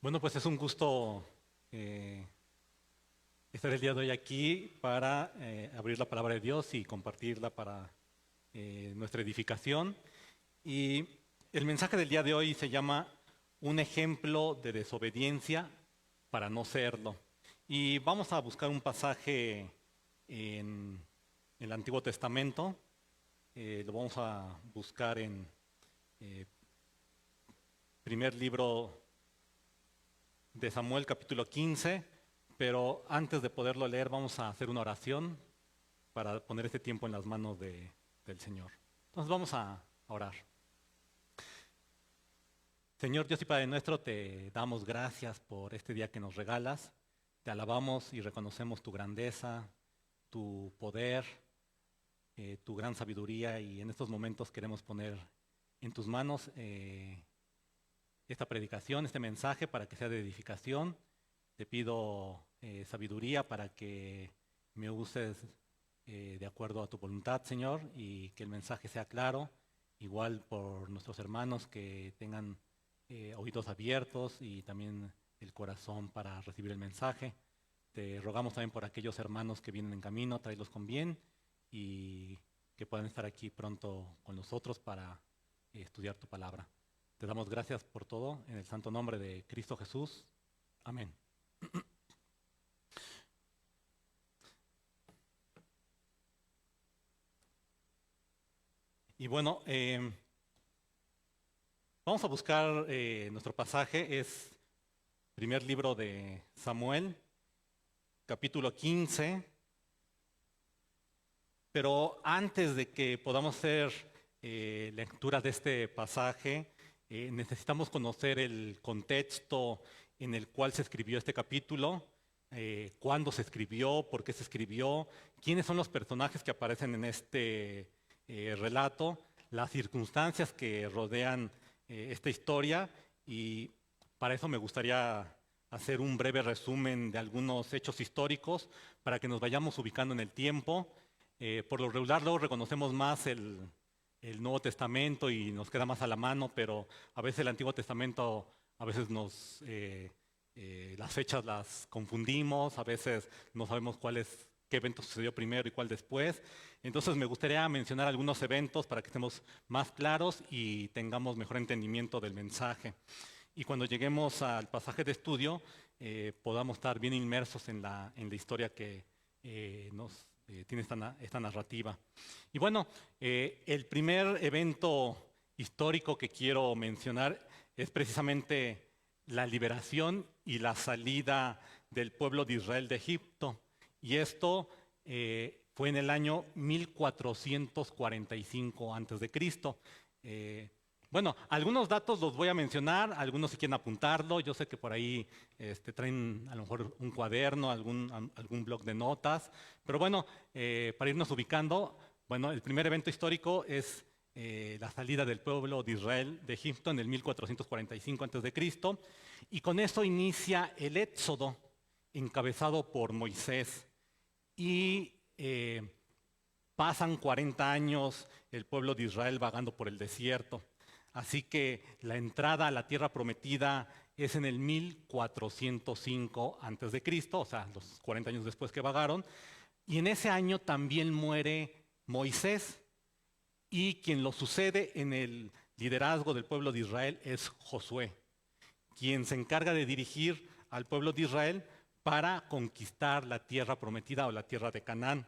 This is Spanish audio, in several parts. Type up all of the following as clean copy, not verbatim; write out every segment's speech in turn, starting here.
Bueno, pues es un gusto estar el día de hoy aquí para abrir la palabra de Dios y compartirla para nuestra edificación. Y el mensaje del día de hoy se llama Un ejemplo de desobediencia para no serlo. Y vamos a buscar un pasaje en el Antiguo Testamento. Lo vamos a buscar en primer libro de Samuel, capítulo 15, pero antes de poderlo leer vamos a hacer una oración para poner este tiempo en las manos del Señor. Entonces vamos a orar. Señor Dios y Padre nuestro, te damos gracias por este día que nos regalas. Te alabamos y reconocemos tu grandeza, tu poder, tu gran sabiduría, y en estos momentos queremos poner en tus manos esta predicación, este mensaje, para que sea de edificación. Te pido sabiduría para que me uses de acuerdo a tu voluntad, Señor, y que el mensaje sea claro, igual por nuestros hermanos que tengan oídos abiertos y también el corazón para recibir el mensaje. Te rogamos también por aquellos hermanos que vienen en camino, tráelos con bien y que puedan estar aquí pronto con nosotros para estudiar tu palabra. Te damos gracias por todo, en el santo nombre de Cristo Jesús. Amén. Y bueno, vamos a buscar nuestro pasaje, es primer libro de Samuel, capítulo 15. Pero antes de que podamos hacer lectura de este pasaje, necesitamos conocer el contexto en el cual se escribió este capítulo, cuándo se escribió, por qué se escribió, quiénes son los personajes que aparecen en este relato, las circunstancias que rodean esta historia, y para eso me gustaría hacer un breve resumen de algunos hechos históricos para que nos vayamos ubicando en el tiempo. Por lo regular luego reconocemos más el Nuevo Testamento y nos queda más a la mano, pero a veces el Antiguo Testamento, a veces las fechas las confundimos, a veces no sabemos qué evento sucedió primero y cuál después. Entonces me gustaría mencionar algunos eventos para que estemos más claros y tengamos mejor entendimiento del mensaje. Y cuando lleguemos al pasaje de estudio, podamos estar bien inmersos en la historia que tiene esta narrativa. Y bueno, el primer evento histórico que quiero mencionar es precisamente la liberación y la salida del pueblo de Israel de Egipto. Y esto fue en el año 1445 a.C. Bueno, algunos datos los voy a mencionar, algunos si quieren apuntarlo. Yo sé que por ahí traen a lo mejor un cuaderno, algún blog de notas. Pero bueno, para irnos ubicando, bueno, el primer evento histórico es la salida del pueblo de Israel de Egipto en el 1445 a.C. Y con eso inicia el éxodo encabezado por Moisés. Y pasan 40 años el pueblo de Israel vagando por el desierto. Así que la entrada a la tierra prometida es en el 1405 a.C., o sea, los 40 años después que vagaron. Y en ese año también muere Moisés, y quien lo sucede en el liderazgo del pueblo de Israel es Josué, quien se encarga de dirigir al pueblo de Israel para conquistar la tierra prometida o la tierra de Canaán.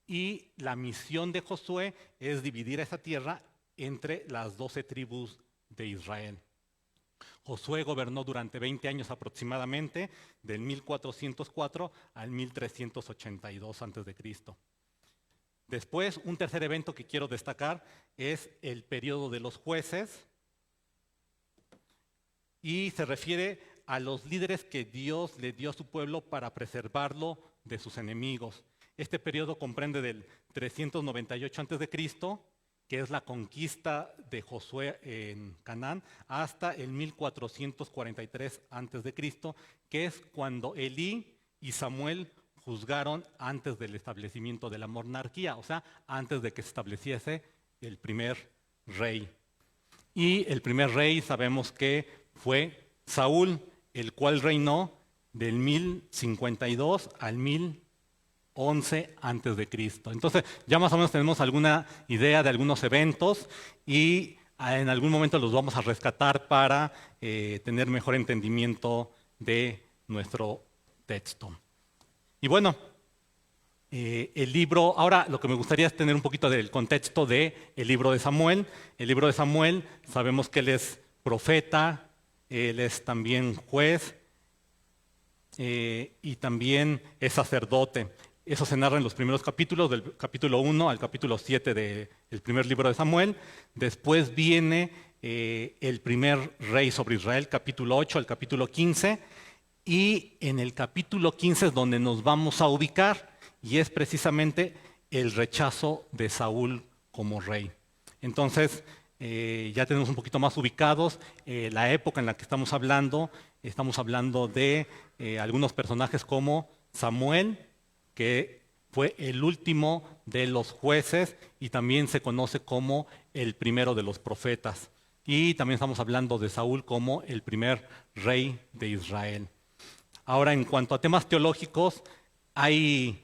Y la misión de Josué es dividir esa tierra entre las 12 tribus de Israel. Josué gobernó durante 20 años aproximadamente, del 1404 al 1382 a.C. Después, un tercer evento que quiero destacar es el periodo de los jueces, y se refiere a los líderes que Dios le dio a su pueblo para preservarlo de sus enemigos. Este periodo comprende del 398 a.C., que es la conquista de Josué en Canaán, hasta el 1443 a.C., que es cuando Elí y Samuel juzgaron antes del establecimiento de la monarquía, o sea, antes de que se estableciese el primer rey. Y el primer rey sabemos que fue Saúl, el cual reinó del 1052 al 1011 antes de Cristo. Entonces, ya más o menos tenemos alguna idea de algunos eventos y en algún momento los vamos a rescatar para tener mejor entendimiento de nuestro texto. Y bueno, el libro, ahora lo que me gustaría es tener un poquito del contexto del libro de Samuel. El libro de Samuel, sabemos que él es profeta, él es también juez y también es sacerdote. Eso se narra en los primeros capítulos, del capítulo 1 al capítulo 7 del primer libro de Samuel. Después viene el primer rey sobre Israel, capítulo 8 al capítulo 15. Y en el capítulo 15 es donde nos vamos a ubicar, y es precisamente el rechazo de Saúl como rey. Entonces, ya tenemos un poquito más ubicados la época en la que estamos hablando de algunos personajes como Samuel, que fue el último de los jueces y también se conoce como el primero de los profetas. Y también estamos hablando de Saúl como el primer rey de Israel. Ahora, en cuanto a temas teológicos, hay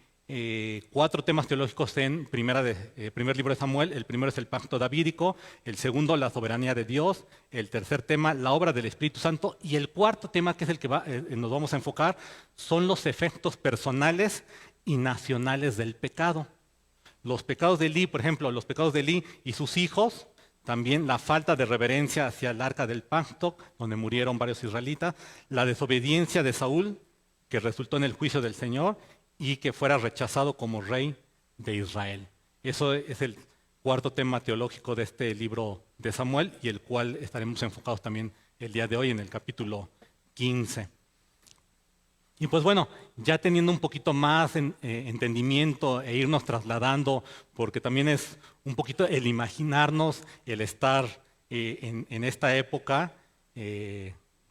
4 temas teológicos en primer libro de Samuel. El primero es el pacto davídico, el segundo, la soberanía de Dios, el tercer tema, la obra del Espíritu Santo, y el cuarto tema, que es el que nos vamos a enfocar, son los efectos personales y nacionales del pecado. Los pecados de Elí, por ejemplo, los pecados de Elí y sus hijos, también la falta de reverencia hacia el arca del pacto, donde murieron varios israelitas, la desobediencia de Saúl, que resultó en el juicio del Señor, y que fuera rechazado como rey de Israel. Eso es el cuarto tema teológico de este libro de Samuel, y el cual estaremos enfocados también el día de hoy en el capítulo 15. Y pues bueno, ya teniendo un poquito más entendimiento e irnos trasladando, porque también es un poquito el imaginarnos, el estar en esta época,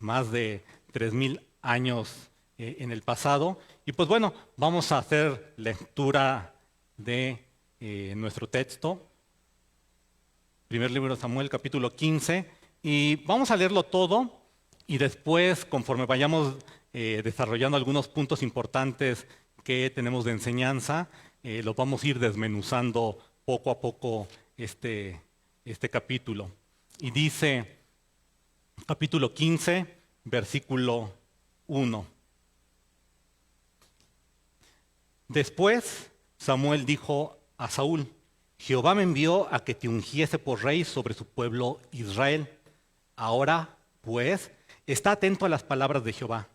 más de 3000 años en el pasado. Y pues bueno, vamos a hacer lectura de nuestro texto, primer libro de Samuel, capítulo 15, y vamos a leerlo todo, y después, conforme vayamos desarrollando algunos puntos importantes que tenemos de enseñanza, los vamos a ir desmenuzando poco a poco este capítulo. Y dice, capítulo 15, versículo 1. Después Samuel dijo a Saúl: Jehová me envió a que te ungiese por rey sobre su pueblo Israel. Ahora, pues, está atento a las palabras de Jehová.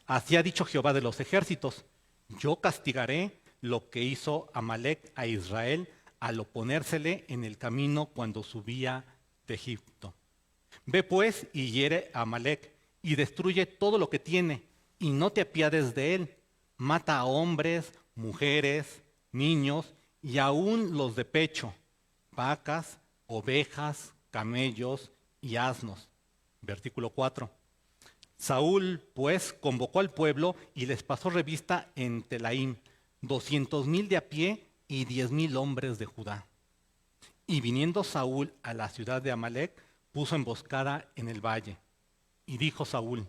Así ha dicho Jehová de los ejércitos: yo castigaré lo que hizo Amalec a Israel al oponérsele en el camino cuando subía de Egipto. Ve pues y hiere a Amalec y destruye todo lo que tiene, y no te apiades de él. Mata a hombres, mujeres, niños y aún los de pecho, vacas, ovejas, camellos y asnos. Versículo 4. Saúl, pues, convocó al pueblo y les pasó revista en Telaim, 200,000 de a pie y 10,000 hombres de Judá. Y viniendo Saúl a la ciudad de Amalec, puso emboscada en el valle. Y dijo Saúl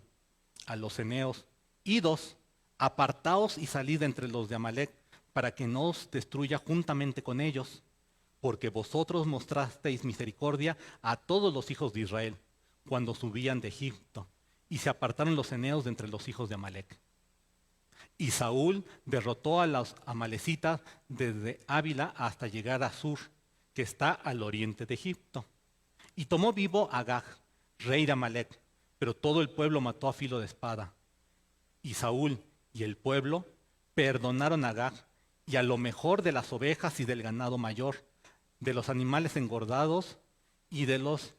a los eneos: idos, apartaos y salid entre los de Amalec, para que no os destruya juntamente con ellos, porque vosotros mostrasteis misericordia a todos los hijos de Israel, cuando subían de Egipto. Y se apartaron los eneos de entre los hijos de Amalec. Y Saúl derrotó a los amalecitas desde Ávila hasta llegar a Sur, que está al oriente de Egipto. Y tomó vivo a Agag, rey de Amalec, pero todo el pueblo mató a filo de espada. Y Saúl y el pueblo perdonaron a Agag y a lo mejor de las ovejas y del ganado mayor, de los animales engordados y de los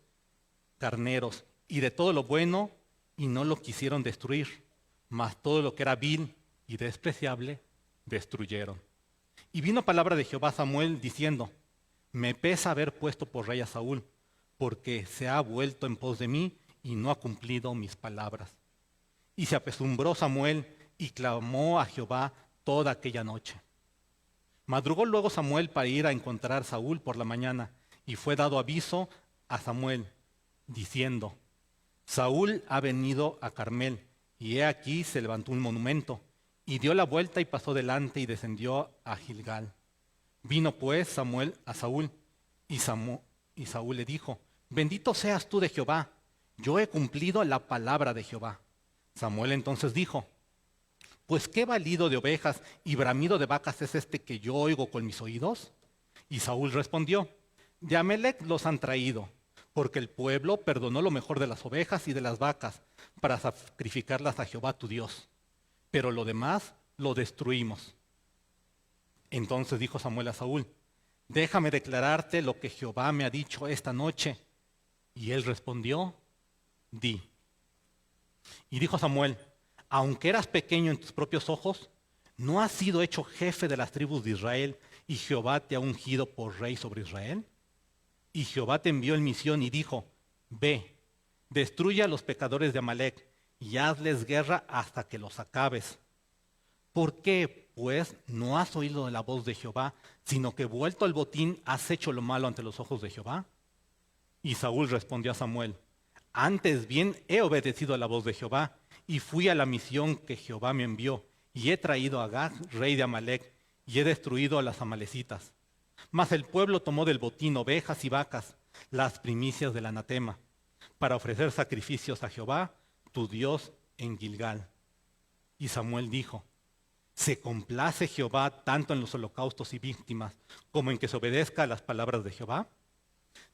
carneros, y de todo lo bueno, y no lo quisieron destruir, mas todo lo que era vil y despreciable destruyeron. Y vino palabra de Jehová a Samuel diciendo: me pesa haber puesto por rey a Saúl, porque se ha vuelto en pos de mí y no ha cumplido mis palabras. Y se apesumbró Samuel y clamó a Jehová toda aquella noche. Madrugó luego Samuel para ir a encontrar a Saúl por la mañana, y fue dado aviso a Samuel, diciendo: Saúl ha venido a Carmel, y he aquí se levantó un monumento, y dio la vuelta y pasó delante y descendió a Gilgal. Vino pues Samuel a Saúl, y Saúl le dijo: bendito seas tú de Jehová, yo he cumplido la palabra de Jehová. Samuel entonces dijo: pues qué balido de ovejas y bramido de vacas es este que yo oigo con mis oídos. Y Saúl respondió: de Amalec los han traído, porque el pueblo perdonó lo mejor de las ovejas y de las vacas para sacrificarlas a Jehová tu Dios, pero lo demás lo destruimos. Entonces dijo Samuel a Saúl: déjame declararte lo que Jehová me ha dicho esta noche. Y él respondió: di. Y dijo Samuel: aunque eras pequeño en tus propios ojos, ¿no has sido hecho jefe de las tribus de Israel y Jehová te ha ungido por rey sobre Israel? Y Jehová te envió en misión y dijo: ve, destruye a los pecadores de Amalec y hazles guerra hasta que los acabes. ¿Por qué, pues, no has oído la voz de Jehová, sino que vuelto al botín has hecho lo malo ante los ojos de Jehová? Y Saúl respondió a Samuel: antes bien he obedecido a la voz de Jehová, y fui a la misión que Jehová me envió, y he traído a Agag, rey de Amalec, y he destruido a las amalecitas. Mas el pueblo tomó del botín ovejas y vacas, las primicias del anatema, para ofrecer sacrificios a Jehová, tu Dios, en Gilgal. Y Samuel dijo: ¿se complace Jehová tanto en los holocaustos y víctimas como en que se obedezca a las palabras de Jehová?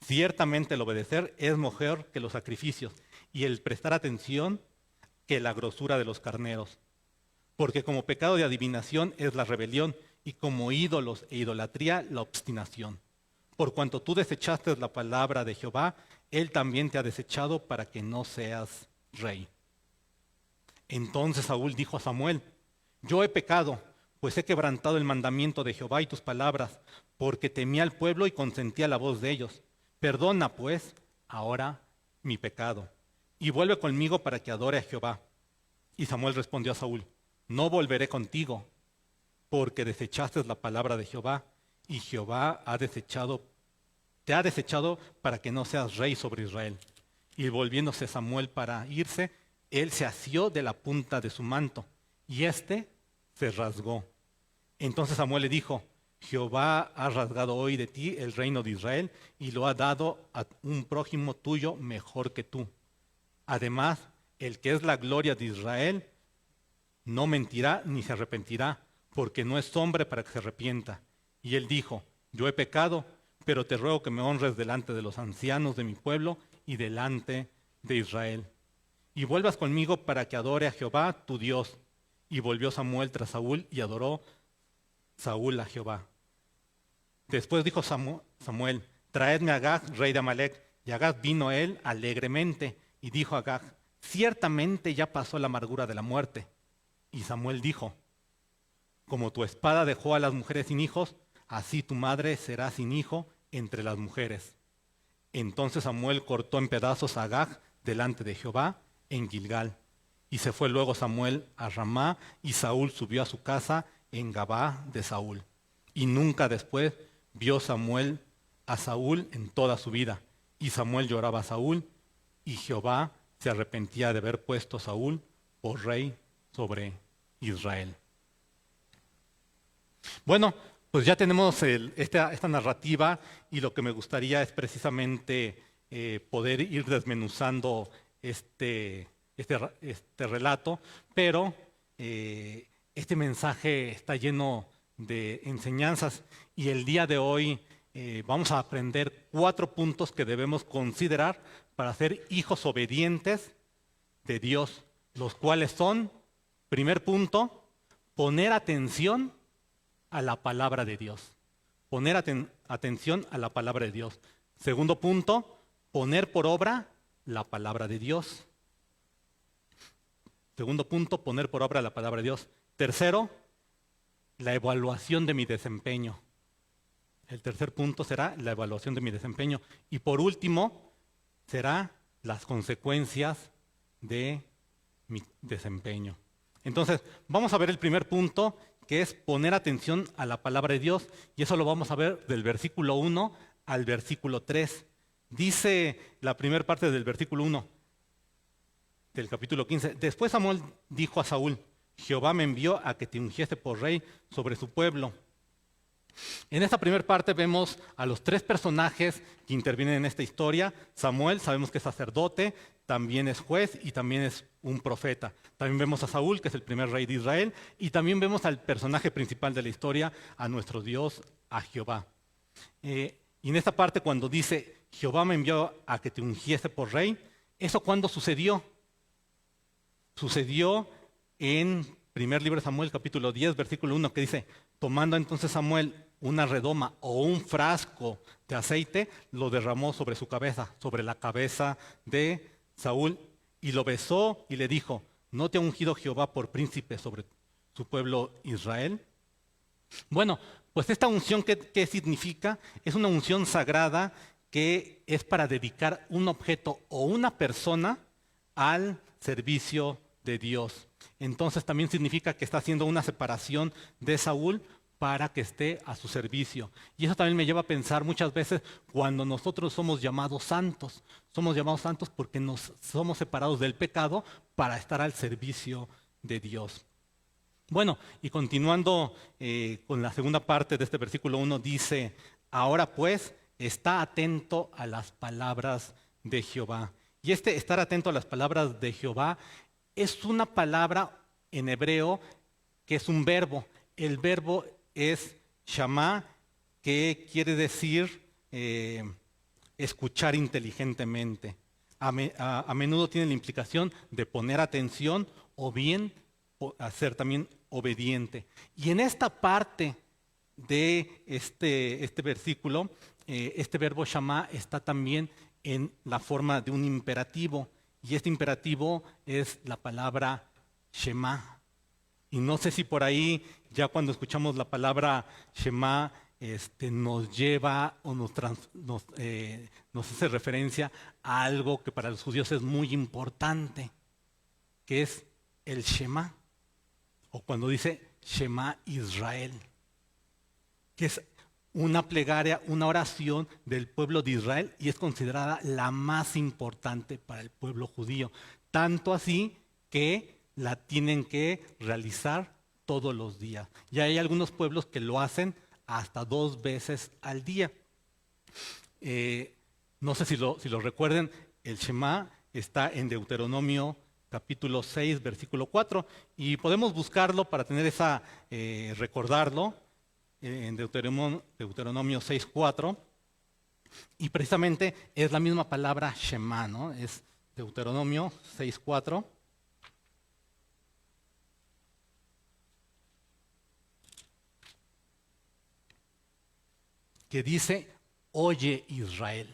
Ciertamente el obedecer es mejor que los sacrificios, y el prestar atención que la grosura de los carneros. Porque como pecado de adivinación es la rebelión, y como ídolos e idolatría la obstinación. Por cuanto tú desechaste la palabra de Jehová, él también te ha desechado para que no seas rey. Entonces Saúl dijo a Samuel: yo he pecado, pues he quebrantado el mandamiento de Jehová y tus palabras, porque temí al pueblo y consentí a la voz de ellos. Perdona, pues, ahora mi pecado, y vuelve conmigo para que adore a Jehová. Y Samuel respondió a Saúl: no volveré contigo, porque desechaste la palabra de Jehová, y Jehová te ha desechado para que no seas rey sobre Israel. Y volviéndose Samuel para irse, él se asió de la punta de su manto, y éste se rasgó. Entonces Samuel le dijo: Jehová ha rasgado hoy de ti el reino de Israel, y lo ha dado a un prójimo tuyo mejor que tú. Además, el que es la gloria de Israel no mentirá ni se arrepentirá, porque no es hombre para que se arrepienta. Y él dijo: yo he pecado, pero te ruego que me honres delante de los ancianos de mi pueblo y delante de Israel. Y vuelvas conmigo para que adore a Jehová tu Dios. Y volvió Samuel tras Saúl y adoró Saúl a Jehová. Después dijo Samuel: traedme a Agag, rey de Amalec. Y Agag vino él alegremente, y dijo a Agag: ciertamente ya pasó la amargura de la muerte. Y Samuel dijo: como tu espada dejó a las mujeres sin hijos, así tu madre será sin hijo entre las mujeres. Entonces Samuel cortó en pedazos a Agag delante de Jehová en Gilgal. Y se fue luego Samuel a Ramá, y Saúl subió a su casa en Gabá de Saúl. Y nunca después vio Samuel a Saúl en toda su vida. Y Samuel lloraba a Saúl, y Jehová se arrepentía de haber puesto a Saúl por rey sobre Israel. Bueno, pues ya tenemos esta narrativa, y lo que me gustaría es precisamente poder ir desmenuzando este relato, pero este mensaje está lleno de enseñanzas, y el día de hoy vamos a aprender 4 puntos que debemos considerar para ser hijos obedientes de Dios, los cuales son: primer punto, poner atención a la palabra de Dios. Poner atención a la palabra de Dios. Segundo punto, poner por obra la palabra de Dios. Segundo punto, poner por obra la palabra de Dios. Tercero, la evaluación de mi desempeño. El tercer punto será la evaluación de mi desempeño. Y por último, será las consecuencias de mi desempeño. Entonces, vamos a ver el primer punto, que es poner atención a la palabra de Dios, y eso lo vamos a ver del versículo 1 al versículo 3. Dice la primera parte del versículo 1: del capítulo 15. Después Samuel dijo a Saúl: Jehová me envió a que te ungiese por rey sobre su pueblo. En esta primera parte vemos a los tres personajes que intervienen en esta historia. Samuel, sabemos que es sacerdote, también es juez y también es un profeta. También vemos a Saúl, que es el primer rey de Israel, y también vemos al personaje principal de la historia, a nuestro Dios, a Jehová. Y en esta parte cuando dice, Jehová me envió a que te ungiese por rey, ¿eso cuándo sucedió? Sucedió en primer libro de Samuel, capítulo 10, versículo 1, que dice, tomando entonces Samuel una redoma o un frasco de aceite, lo derramó sobre su cabeza, sobre la cabeza de Saúl, y lo besó y le dijo, ¿no te ha ungido Jehová por príncipe sobre su pueblo Israel? Bueno, pues esta unción, ¿qué significa? Es una unción sagrada que es para dedicar un objeto o una persona al servicio de Dios. Entonces también significa que está haciendo una separación de Saúl para que esté a su servicio. Y eso también me lleva a pensar muchas veces cuando nosotros somos llamados santos. Somos llamados santos porque nos somos separados del pecado para estar al servicio de Dios. Bueno, y continuando con la segunda parte de este versículo 1, dice, ahora pues, está atento a las palabras de Jehová. Y este estar atento a las palabras de Jehová es una palabra en hebreo que es un verbo. El verbo es shamá, que quiere decir escuchar inteligentemente. A menudo tiene la implicación de poner atención o bien ser también obediente. Y en esta parte de este versículo, este verbo shamá está también en la forma de un imperativo. Y este imperativo es la palabra shema. Y no sé si por ahí, ya cuando escuchamos la palabra shema, nos lleva o nos hace referencia a algo que para los judíos es muy importante, que es el shema. O cuando dice Shema Israel, que es una plegaria, una oración del pueblo de Israel y es considerada la más importante para el pueblo judío. Tanto así que la tienen que realizar todos los días. Y hay algunos pueblos que lo hacen hasta 2 veces al día. No sé si lo recuerden, el Shema está en Deuteronomio capítulo 6, versículo 4, y podemos buscarlo para tener recordarlo, en Deuteronomio 6, 4, y precisamente es la misma palabra Shema, ¿no? Es Deuteronomio 6, 4. Que dice, oye Israel.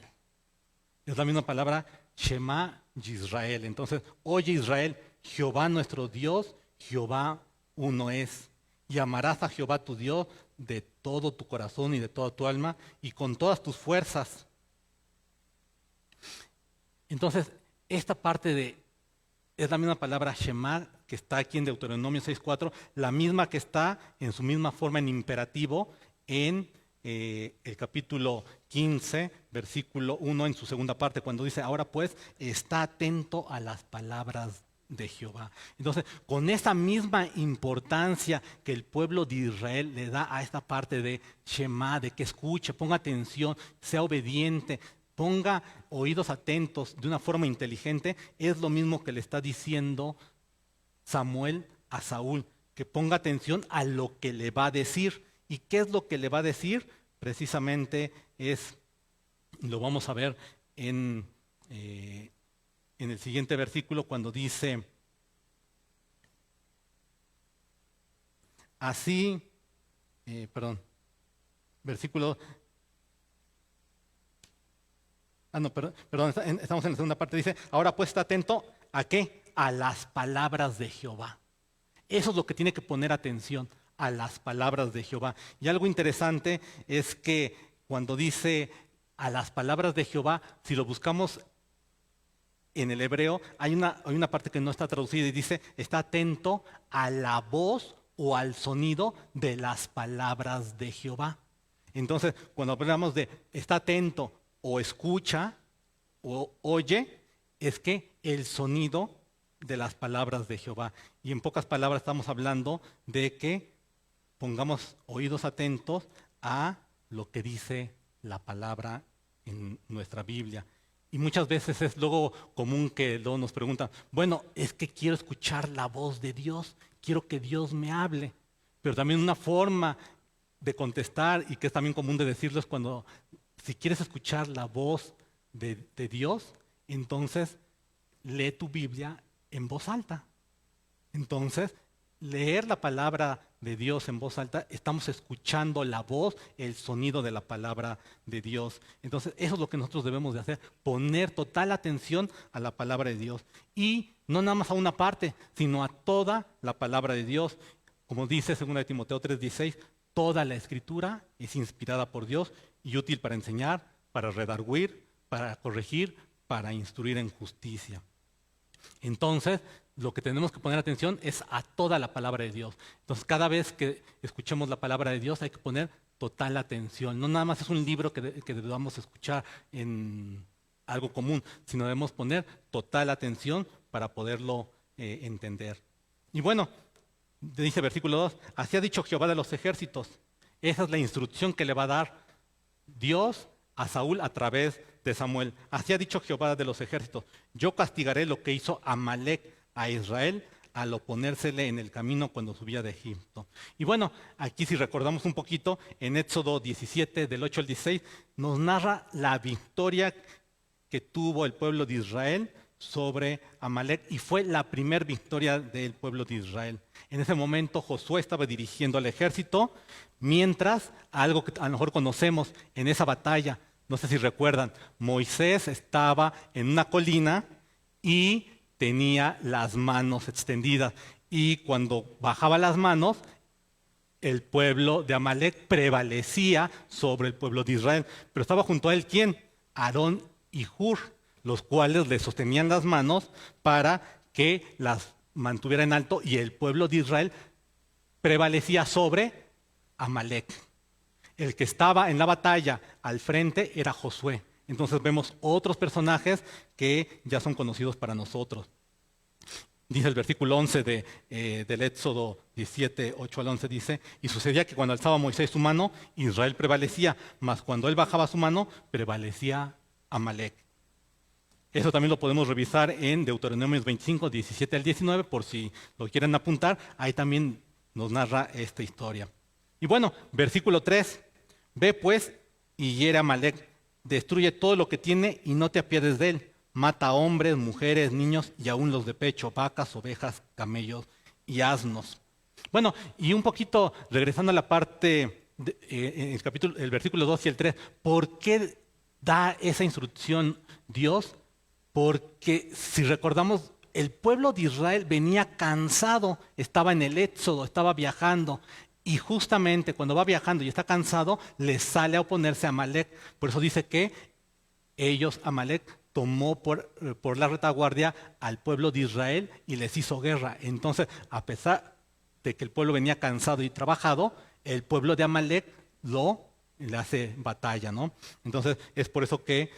Es la misma palabra Shema Yisrael. Entonces, oye Israel, Jehová nuestro Dios, Jehová uno es. Y amarás a Jehová tu Dios de todo tu corazón y de toda tu alma y con todas tus fuerzas. Entonces, esta parte es la misma palabra Shema que está aquí en Deuteronomio 6.4, la misma que está en su misma forma en imperativo en el capítulo 15, versículo 1 en su segunda parte, cuando dice, ahora pues, está atento a las palabras de Jehová. Entonces, con esa misma importancia que el pueblo de Israel le da a esta parte de Shema, de que escuche, ponga atención, sea obediente, ponga oídos atentos de una forma inteligente, es lo mismo que le está diciendo Samuel a Saúl, que ponga atención a lo que le va a decir. ¿Y qué es lo que le va a decir? Precisamente lo vamos a ver en el siguiente versículo cuando dice, así, versículo, estamos en la segunda parte, dice, ahora pues está atento, ¿a qué? A las palabras de Jehová. Eso es lo que tiene que poner atención, a las palabras de Jehová. Y algo interesante es que cuando dice a las palabras de Jehová, si lo buscamos en el hebreo, hay una parte que no está traducida y dice, está atento a la voz o al sonido de las palabras de Jehová. Entonces, cuando hablamos de está atento o escucha o oye, es que el sonido de las palabras de Jehová. Y en pocas palabras estamos hablando de que pongamos oídos atentos a lo que dice la palabra en nuestra Biblia. Y muchas veces es luego común que luego nos preguntan, bueno, es que quiero escuchar la voz de Dios, quiero que Dios me hable. Pero también una forma de contestar, y que es también común de decirlo, es cuando, si quieres escuchar la voz de Dios, entonces lee tu Biblia en voz alta. Entonces, leer la palabra de Dios en voz alta, estamos escuchando la voz, el sonido de la palabra de Dios. Entonces, eso es lo que nosotros debemos de hacer, poner total atención a la palabra de Dios. Y no nada más a una parte, sino a toda la palabra de Dios. Como dice 2 Timoteo 3:16, toda la escritura es inspirada por Dios y útil para enseñar, para redarguir, para corregir, para instruir en justicia. Entonces, lo que tenemos que poner atención es a toda la palabra de Dios. Entonces, cada vez que escuchemos la palabra de Dios hay que poner total atención. No nada más es un libro que debamos escuchar en algo común, sino debemos poner total atención para poderlo entender. Y bueno, dice versículo 2, así ha dicho Jehová de los ejércitos. Esa es la instrucción que le va a dar Dios a Saúl a través de Samuel. Así ha dicho Jehová de los ejércitos, yo castigaré lo que hizo Amalec a Israel al oponérsele en el camino cuando subía de Egipto. Y bueno, aquí si recordamos un poquito, en Éxodo 17, del 8 al 16, nos narra la victoria que tuvo el pueblo de Israel sobre Amalec, y fue la primera victoria del pueblo de Israel. En ese momento Josué estaba dirigiendo al ejército, mientras algo que a lo mejor conocemos en esa batalla, no sé si recuerdan, Moisés estaba en una colina y tenía las manos extendidas, y cuando bajaba las manos, el pueblo de Amalec prevalecía sobre el pueblo de Israel. Pero estaba junto a él, ¿quién? Aarón y Hur, los cuales le sostenían las manos para que las mantuviera en alto, y el pueblo de Israel prevalecía sobre Amalec. El que estaba en la batalla al frente era Josué. Entonces vemos otros personajes que ya son conocidos para nosotros. Dice el versículo 11 del Éxodo 17, 8 al 11, dice, y sucedía que cuando alzaba Moisés su mano, Israel prevalecía, mas cuando él bajaba su mano, prevalecía Amalec. Eso también lo podemos revisar en Deuteronomio 25, 17 al 19, por si lo quieren apuntar, ahí también nos narra esta historia. Y bueno, versículo 3, ve pues y hiere a Amalec, destruye todo lo que tiene y no te apiades de él. Mata a hombres, mujeres, niños y aún los de pecho, vacas, ovejas, camellos y asnos. Bueno, y un poquito regresando a la parte, el versículo 2 y el 3, ¿por qué da esa instrucción Dios? Porque si recordamos, el pueblo de Israel venía cansado, estaba en el éxodo, estaba viajando. Y justamente cuando va viajando y está cansado, le sale a oponerse a Amalec. Por eso dice que Amalec, tomó por la retaguardia al pueblo de Israel y les hizo guerra. Entonces, a pesar de que el pueblo venía cansado y trabajado, el pueblo de Amalec le hace batalla, ¿no? Entonces, es por eso que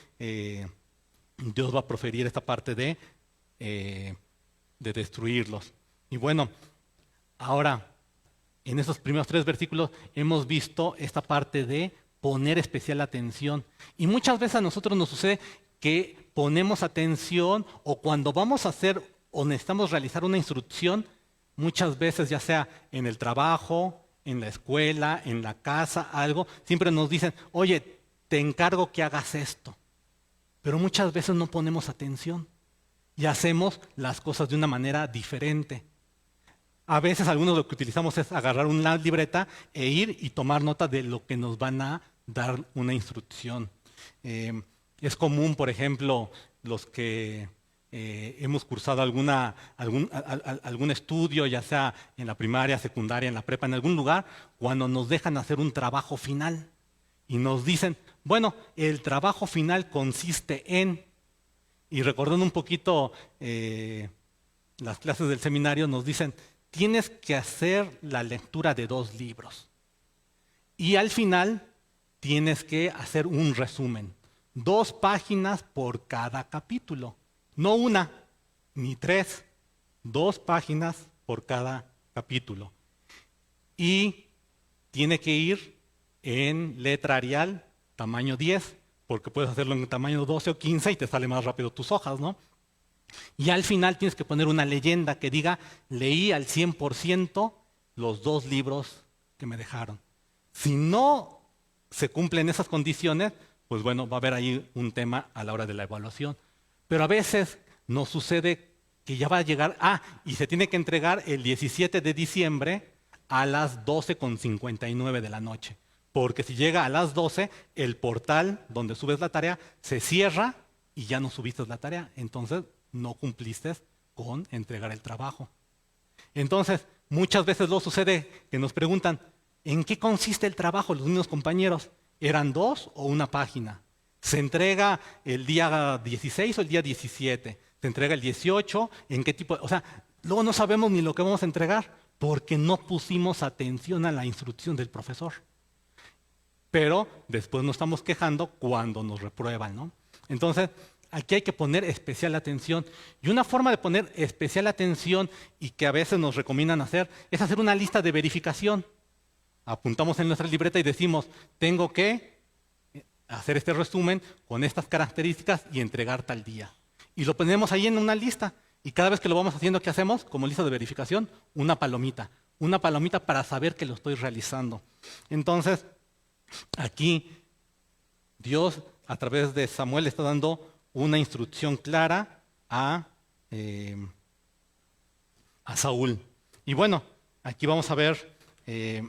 Dios va a proferir esta parte de destruirlos. Y bueno, ahora, en esos primeros 3 versículos hemos visto esta parte de poner especial atención. Y muchas veces a nosotros nos sucede que ponemos atención, o cuando vamos a hacer o necesitamos realizar una instrucción, muchas veces ya sea en el trabajo, en la escuela, en la casa, algo, siempre nos dicen, oye, te encargo que hagas esto. Pero muchas veces no ponemos atención y hacemos las cosas de una manera diferente. A veces algunos lo que utilizamos es agarrar una libreta e ir y tomar nota de lo que nos van a dar una instrucción. Es común, por ejemplo, los que hemos cursado algún estudio, ya sea en la primaria, secundaria, en la prepa, en algún lugar, cuando nos dejan hacer un trabajo final y nos dicen, bueno, el trabajo final consiste en, y recordando un poquito las clases del seminario, nos dicen, tienes que hacer la lectura de 2 libros. Y al final tienes que hacer un resumen. 2 páginas por cada capítulo. No 1, ni 3, 2 páginas por cada capítulo. Y tiene que ir en letra Arial, tamaño 10, porque puedes hacerlo en tamaño 12 o 15 y te sale más rápido tus hojas, ¿no? Y al final tienes que poner una leyenda que diga, leí al 100% los 2 libros que me dejaron. Si no se cumplen esas condiciones, pues bueno, va a haber ahí un tema a la hora de la evaluación. Pero a veces nos sucede que ya va a llegar, y se tiene que entregar el 17 de diciembre a las 12:59 de la noche. Porque si llega a las 12, el portal donde subes la tarea se cierra y ya no subiste la tarea. Entonces no cumpliste con entregar el trabajo. Entonces, muchas veces luego sucede que nos preguntan, ¿en qué consiste el trabajo? Los mismos compañeros, ¿eran 2 o 1 página? ¿Se entrega el día 16 o el día 17? ¿Se entrega el 18? ¿En qué tipo? O sea, luego no sabemos ni lo que vamos a entregar porque no pusimos atención a la instrucción del profesor. Pero después nos estamos quejando cuando nos reprueban, ¿no? Entonces, aquí hay que poner especial atención. Y una forma de poner especial atención y que a veces nos recomiendan hacer es hacer una lista de verificación. Apuntamos en nuestra libreta y decimos, tengo que hacer este resumen con estas características y entregar tal día. Y lo ponemos ahí en una lista. Y cada vez que lo vamos haciendo, ¿qué hacemos? Como lista de verificación, una palomita. Una palomita para saber que lo estoy realizando. Entonces, aquí Dios a través de Samuel está dando una instrucción clara a Saúl. Y bueno, aquí vamos a ver qué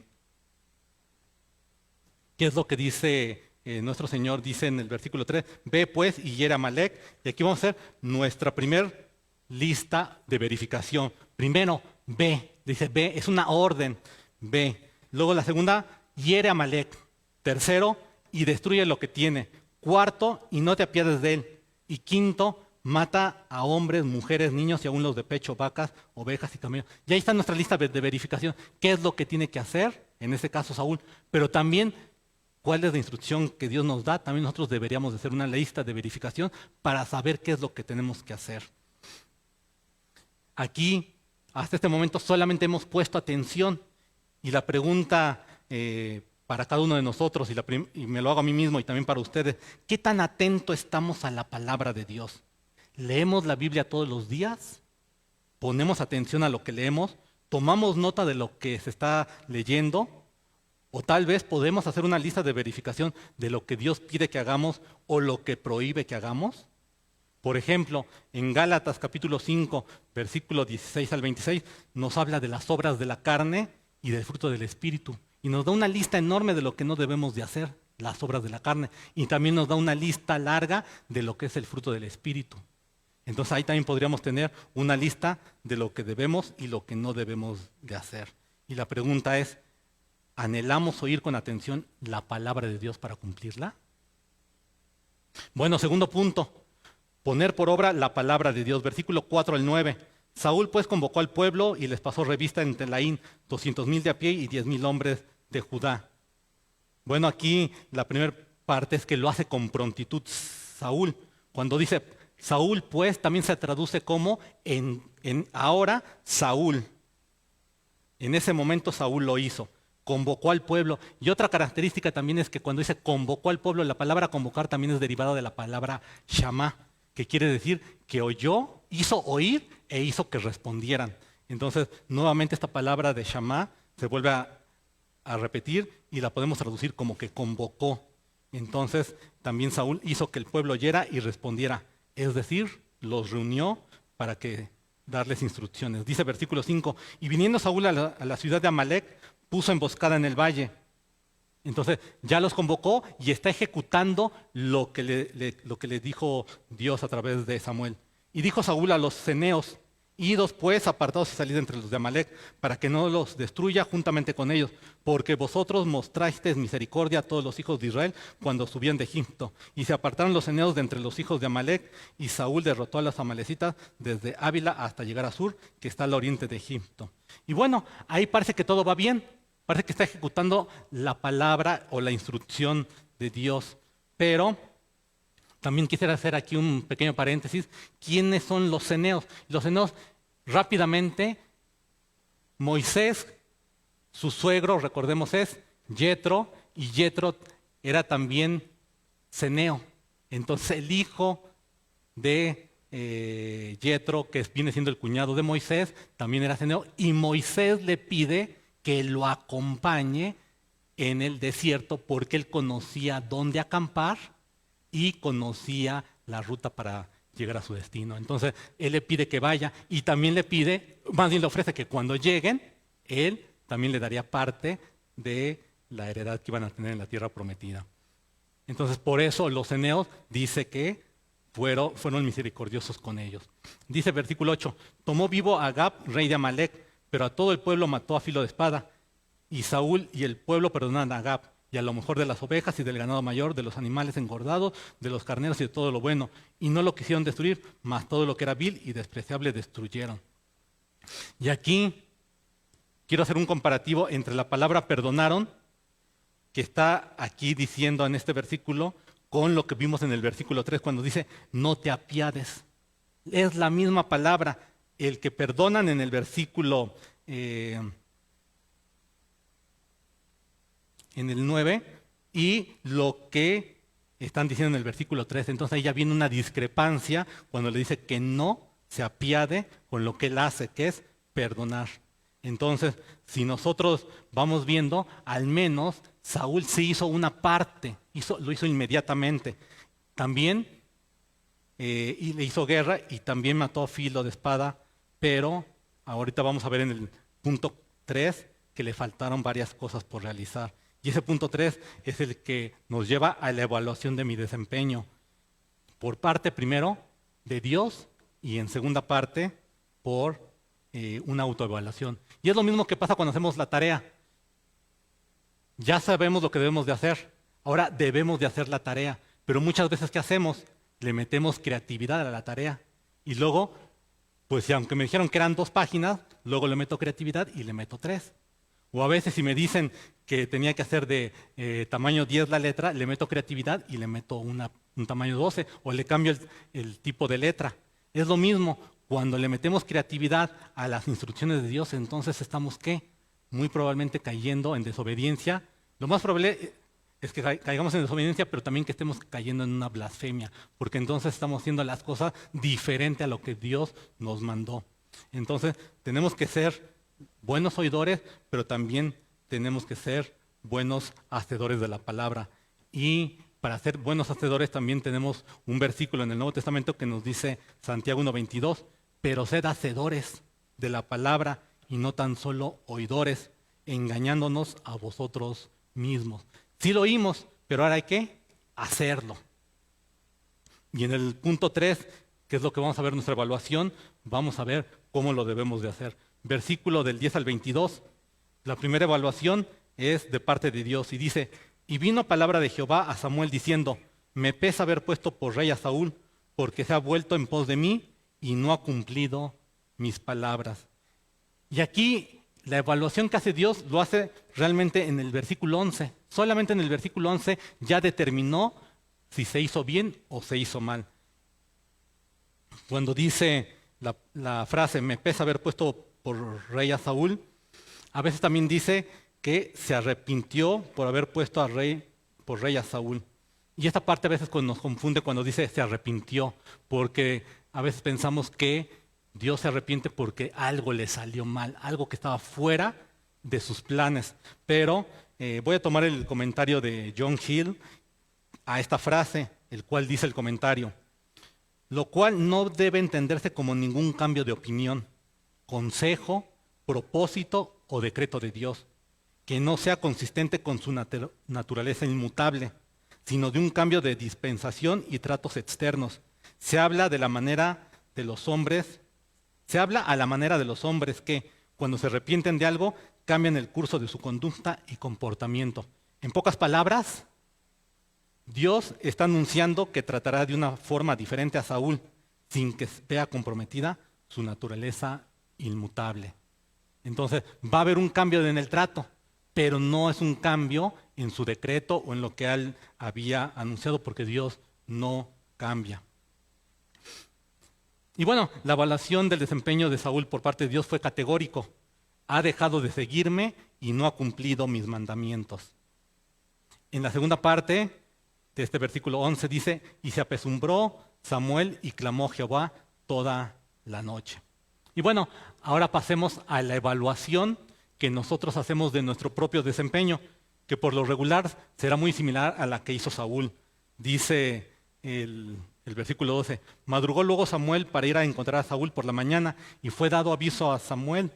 es lo que dice nuestro Señor. Dice en el versículo 3, ve pues y hiere a Amalec. Y aquí vamos a hacer nuestra primer lista de verificación. Primero, ve. Dice ve, es una orden. Ve. Luego la segunda, hiere a Amalec. Tercero, y destruye lo que tiene. Cuarto, y no te apiades de él. Y quinto, mata a hombres, mujeres, niños y aún los de pecho, vacas, ovejas y camellos. Y ahí está nuestra lista de verificación. ¿Qué es lo que tiene que hacer? En este caso Saúl. Pero también, ¿cuál es la instrucción que Dios nos da? También nosotros deberíamos de hacer una lista de verificación para saber qué es lo que tenemos que hacer. Aquí, hasta este momento, solamente hemos puesto atención. Y la pregunta para cada uno de nosotros, y me lo hago a mí mismo y también para ustedes, ¿qué tan atento estamos a la palabra de Dios? ¿Leemos la Biblia todos los días? ¿Ponemos atención a lo que leemos? ¿Tomamos nota de lo que se está leyendo? ¿O tal vez podemos hacer una lista de verificación de lo que Dios pide que hagamos o lo que prohíbe que hagamos? Por ejemplo, en Gálatas capítulo 5, versículo 16 al 26, nos habla de las obras de la carne y del fruto del Espíritu. Y nos da una lista enorme de lo que no debemos de hacer, las obras de la carne. Y también nos da una lista larga de lo que es el fruto del Espíritu. Entonces ahí también podríamos tener una lista de lo que debemos y lo que no debemos de hacer. Y la pregunta es, ¿anhelamos oír con atención la palabra de Dios para cumplirla? Bueno, segundo punto, poner por obra la palabra de Dios. Versículo 4 al 9. Saúl pues convocó al pueblo y les pasó revista en Telaín, 200,000 de a pie y 10,000 hombres de Judá. Bueno, aquí la primera parte es que lo hace con prontitud Saúl. Cuando dice Saúl, pues, también se traduce como en ahora Saúl. En ese momento Saúl lo hizo. Convocó al pueblo. Y otra característica también es que cuando dice convocó al pueblo, la palabra convocar también es derivada de la palabra shamá, que quiere decir que oyó, hizo oír e hizo que respondieran. Entonces, nuevamente esta palabra de shamá se vuelve a repetir y la podemos traducir como que convocó. Entonces, también Saúl hizo que el pueblo oyera y respondiera. Es decir, los reunió para que darles instrucciones. Dice versículo 5, y viniendo Saúl a la ciudad de Amalec, puso emboscada en el valle. Entonces, ya los convocó y está ejecutando lo que le dijo Dios a través de Samuel. Y dijo Saúl a los ceneos, idos pues, apartados y salid entre los de Amalec, para que no los destruya juntamente con ellos, porque vosotros mostrasteis misericordia a todos los hijos de Israel cuando subían de Egipto. Y se apartaron los ceneos de entre los hijos de Amalec, y Saúl derrotó a los amalecitas desde Ávila hasta llegar a Sur, que está al oriente de Egipto. Y bueno, ahí parece que todo va bien, parece que está ejecutando la palabra o la instrucción de Dios, pero también quisiera hacer aquí un pequeño paréntesis. ¿Quiénes son los ceneos? Los ceneos rápidamente, Moisés, su suegro, recordemos, es Yetro, y Yetro era también ceneo. Entonces el hijo de Yetro, que viene siendo el cuñado de Moisés, también era ceneo, y Moisés le pide que lo acompañe en el desierto porque él conocía dónde acampar y conocía la ruta para llegar a su destino. Entonces él le pide que vaya y también le pide, más bien le ofrece que cuando lleguen, él también le daría parte de la heredad que iban a tener en la tierra prometida. Entonces por eso los ceneos dice que fueron misericordiosos con ellos. Dice versículo 8, tomó vivo a Agag, rey de Amalec, pero a todo el pueblo mató a filo de espada. Y Saúl y el pueblo perdonaron a Agag, y a lo mejor de las ovejas y del ganado mayor, de los animales engordados, de los carneros y de todo lo bueno. Y no lo quisieron destruir, mas todo lo que era vil y despreciable destruyeron. Y aquí quiero hacer un comparativo entre la palabra perdonaron, que está aquí diciendo en este versículo, con lo que vimos en el versículo 3 cuando dice, no te apiades. Es la misma palabra, el que perdonan en el versículo en el 9 y lo que están diciendo en el versículo 3. Entonces ahí ya viene una discrepancia cuando le dice que no se apiade con lo que él hace, que es perdonar. Entonces, si nosotros vamos viendo, al menos Saúl sí hizo una parte, lo hizo inmediatamente. También y le hizo guerra y también mató a filo de espada, pero ahorita vamos a ver en el punto 3 que le faltaron varias cosas por realizar. Y ese punto 3 es el que nos lleva a la evaluación de mi desempeño. Por parte primero de Dios y en segunda parte por una autoevaluación. Y es lo mismo que pasa cuando hacemos la tarea. Ya sabemos lo que debemos de hacer. Ahora debemos de hacer la tarea. Pero muchas veces, ¿qué hacemos? Le metemos creatividad a la tarea. Y luego, pues si aunque me dijeron que eran 2 páginas, luego le meto creatividad y le meto 3. O a veces si me dicen que tenía que hacer de tamaño 10 la letra, le meto creatividad y le meto un tamaño 12. O le cambio el tipo de letra. Es lo mismo. Cuando le metemos creatividad a las instrucciones de Dios, entonces estamos, ¿qué? Muy probablemente cayendo en desobediencia. Lo más probable es que caigamos en desobediencia, pero también que estemos cayendo en una blasfemia, porque entonces estamos haciendo las cosas diferente a lo que Dios nos mandó. Entonces tenemos que ser buenos oidores, pero también tenemos que ser buenos hacedores de la palabra. Y para ser buenos hacedores también tenemos un versículo en el Nuevo Testamento que nos dice Santiago 1:22, pero sed hacedores de la palabra y no tan solo oidores, engañándonos a vosotros mismos. Sí lo oímos, pero ahora hay que hacerlo. Y en el punto 3, que es lo que vamos a ver en nuestra evaluación, vamos a ver cómo lo debemos de hacer. Versículo del 10 al 22, la primera evaluación es de parte de Dios y dice, y vino palabra de Jehová a Samuel diciendo, me pesa haber puesto por rey a Saúl, porque se ha vuelto en pos de mí y no ha cumplido mis palabras. Y aquí la evaluación que hace Dios lo hace realmente en el versículo 11. Solamente en el versículo 11 ya determinó si se hizo bien o se hizo mal. Cuando dice la frase, me pesa haber puesto por rey a Saúl, a veces también dice que se arrepintió por haber puesto por rey a Saúl. Y esta parte a veces nos confunde cuando dice se arrepintió, porque a veces pensamos que Dios se arrepiente porque algo le salió mal, algo que estaba fuera de sus planes. Pero voy a tomar el comentario de John Hill a esta frase, el cual dice el comentario, lo cual no debe entenderse como ningún cambio de opinión, consejo, propósito o decreto de Dios, que no sea consistente con su naturaleza inmutable, sino de un cambio de dispensación y tratos externos. Se habla a la manera de los hombres que, cuando se arrepienten de algo, cambian el curso de su conducta y comportamiento. En pocas palabras, Dios está anunciando que tratará de una forma diferente a Saúl, sin que vea comprometida su naturaleza inmutable. Entonces, va a haber un cambio en el trato, pero no es un cambio en su decreto o en lo que él había anunciado, porque Dios no cambia. Y bueno, la evaluación del desempeño de Saúl por parte de Dios fue categórico. Ha dejado de seguirme y no ha cumplido mis mandamientos. En la segunda parte de este versículo 11 dice, y se apesumbró Samuel y clamó a Jehová toda la noche. Y bueno, ahora pasemos a la evaluación que nosotros hacemos de nuestro propio desempeño, que por lo regular será muy similar a la que hizo Saúl. Dice el versículo 12, madrugó luego Samuel para ir a encontrar a Saúl por la mañana, y fue dado aviso a Samuel,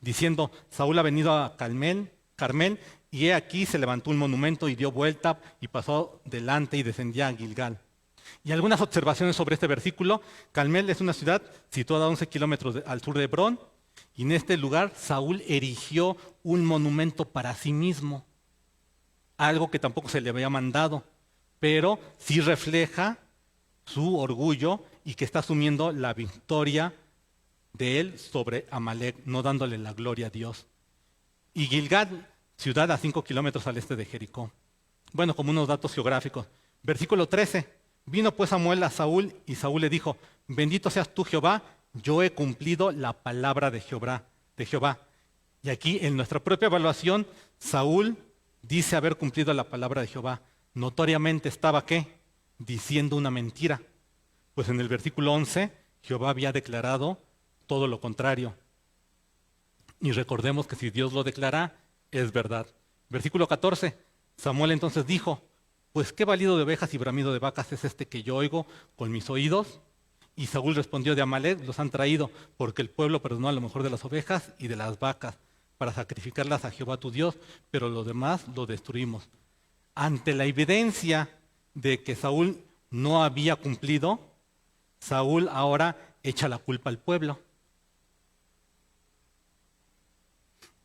diciendo, Saúl ha venido a Carmel, y he aquí se levantó un monumento y dio vuelta y pasó delante y descendía a Gilgal. Y algunas observaciones sobre este versículo. Carmel es una ciudad situada a 11 kilómetros al sur de Hebrón, y en este lugar Saúl erigió un monumento para sí mismo, algo que tampoco se le había mandado, pero sí refleja su orgullo y que está asumiendo la victoria de él sobre Amalek, no dándole la gloria a Dios. Y Gilgal, ciudad a 5 kilómetros al este de Jericó. Bueno, como unos datos geográficos. Versículo 13. Vino pues Samuel a Saúl y Saúl le dijo, bendito seas tú Jehová, yo he cumplido la palabra de Jehová. Y aquí en nuestra propia evaluación, Saúl dice haber cumplido la palabra de Jehová. Notoriamente estaba ¿qué? Diciendo una mentira. Pues en el versículo 11, Jehová había declarado todo lo contrario. Y recordemos que si Dios lo declara, es verdad. Versículo 14, Samuel entonces dijo, pues qué balido de ovejas y bramido de vacas es este que yo oigo con mis oídos. Y Saúl respondió, de Amalek los han traído, porque el pueblo perdonó a lo mejor de las ovejas y de las vacas, para sacrificarlas a Jehová tu Dios, pero lo demás lo destruimos. Ante la evidencia de que Saúl no había cumplido, Saúl ahora echa la culpa al pueblo.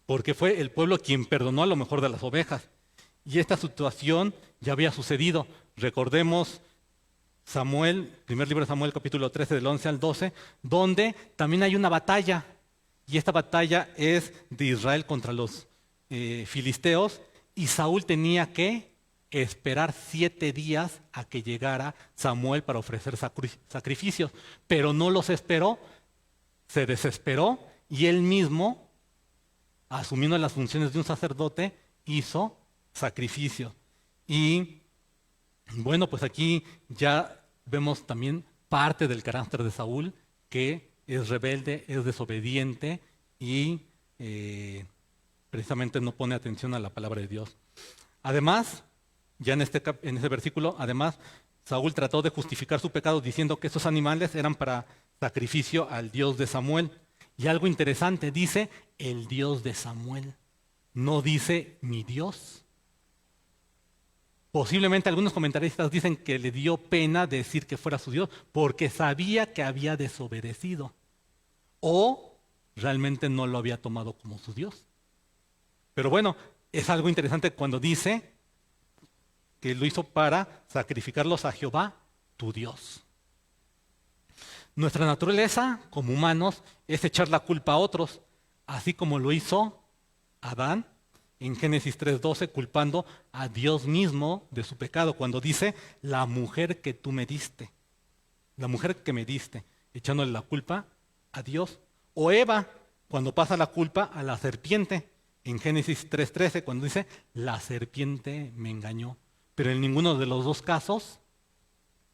Porque fue el pueblo quien perdonó a lo mejor de las ovejas. Y esta situación ya había sucedido. Recordemos Samuel, primer libro de Samuel, capítulo 13, del 11 al 12, donde también hay una batalla. Y esta batalla es de Israel contra los filisteos. Y Saúl tenía que esperar 7 días a que llegara Samuel para ofrecer sacrificios. Pero no los esperó, se desesperó y él mismo, asumiendo las funciones de un sacerdote, hizo sacrificio. Y bueno, pues aquí ya vemos también parte del carácter de Saúl, que es rebelde, es desobediente y precisamente no pone atención a la palabra de Dios. Además, ya en ese versículo, además, Saúl trató de justificar su pecado diciendo que esos animales eran para sacrificio al Dios de Samuel. Y algo interesante, dice el Dios de Samuel, no dice mi Dios. Posiblemente algunos comentaristas dicen que le dio pena decir que fuera su Dios porque sabía que había desobedecido o realmente no lo había tomado como su Dios. Pero bueno, es algo interesante cuando dice que lo hizo para sacrificarlos a Jehová, tu Dios. Nuestra naturaleza como humanos es echar la culpa a otros, así como lo hizo Adán en Génesis 3:12, culpando a Dios mismo de su pecado, cuando dice, la mujer que tú me diste, la mujer que me diste, echándole la culpa a Dios. O Eva, cuando pasa la culpa a la serpiente, en Génesis 3:13, cuando dice, la serpiente me engañó. Pero en ninguno de los dos casos,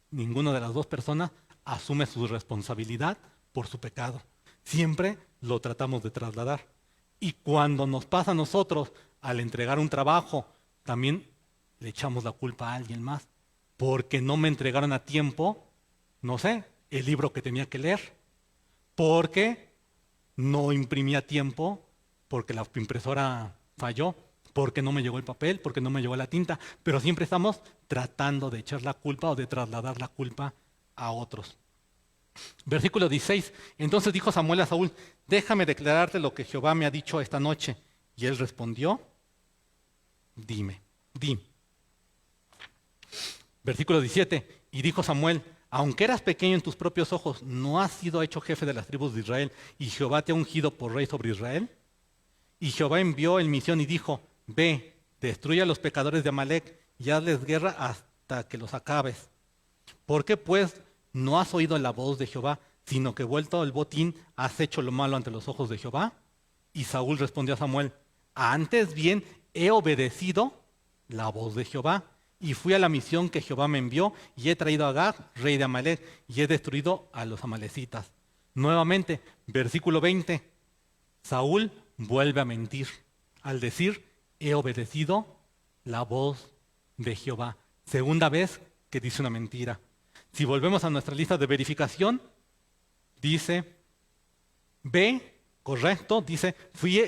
ninguna de las dos personas asume su responsabilidad por su pecado. Siempre lo tratamos de trasladar. Y cuando nos pasa a nosotros, al entregar un trabajo, también le echamos la culpa a alguien más. Porque no me entregaron a tiempo, no sé, el libro que tenía que leer. Porque no imprimí a tiempo, porque la impresora falló, porque no me llegó el papel, porque no me llegó la tinta. Pero siempre estamos tratando de echar la culpa o de trasladar la culpa a otros. Versículo 16. Entonces dijo Samuel a Saúl, déjame declararte lo que Jehová me ha dicho esta noche. Y él respondió, di. Versículo 17. Y dijo Samuel, aunque eras pequeño en tus propios ojos, ¿no has sido hecho jefe de las tribus de Israel y Jehová te ha ungido por rey sobre Israel? Y Jehová envió en misión y dijo, ve, destruye a los pecadores de Amalek y hazles guerra hasta que los acabes. ¿Por qué pues no has oído la voz de Jehová, sino que vuelto el botín has hecho lo malo ante los ojos de Jehová. Y Saúl respondió a Samuel, antes bien he obedecido la voz de Jehová y fui a la misión que Jehová me envió y he traído a Agag, rey de Amalec, y he destruido a los amalecitas. Nuevamente, versículo 20, Saúl vuelve a mentir al decir, he obedecido la voz de Jehová. Segunda vez que dice una mentira. Si volvemos a nuestra lista de verificación, dice, B, correcto, dice, fui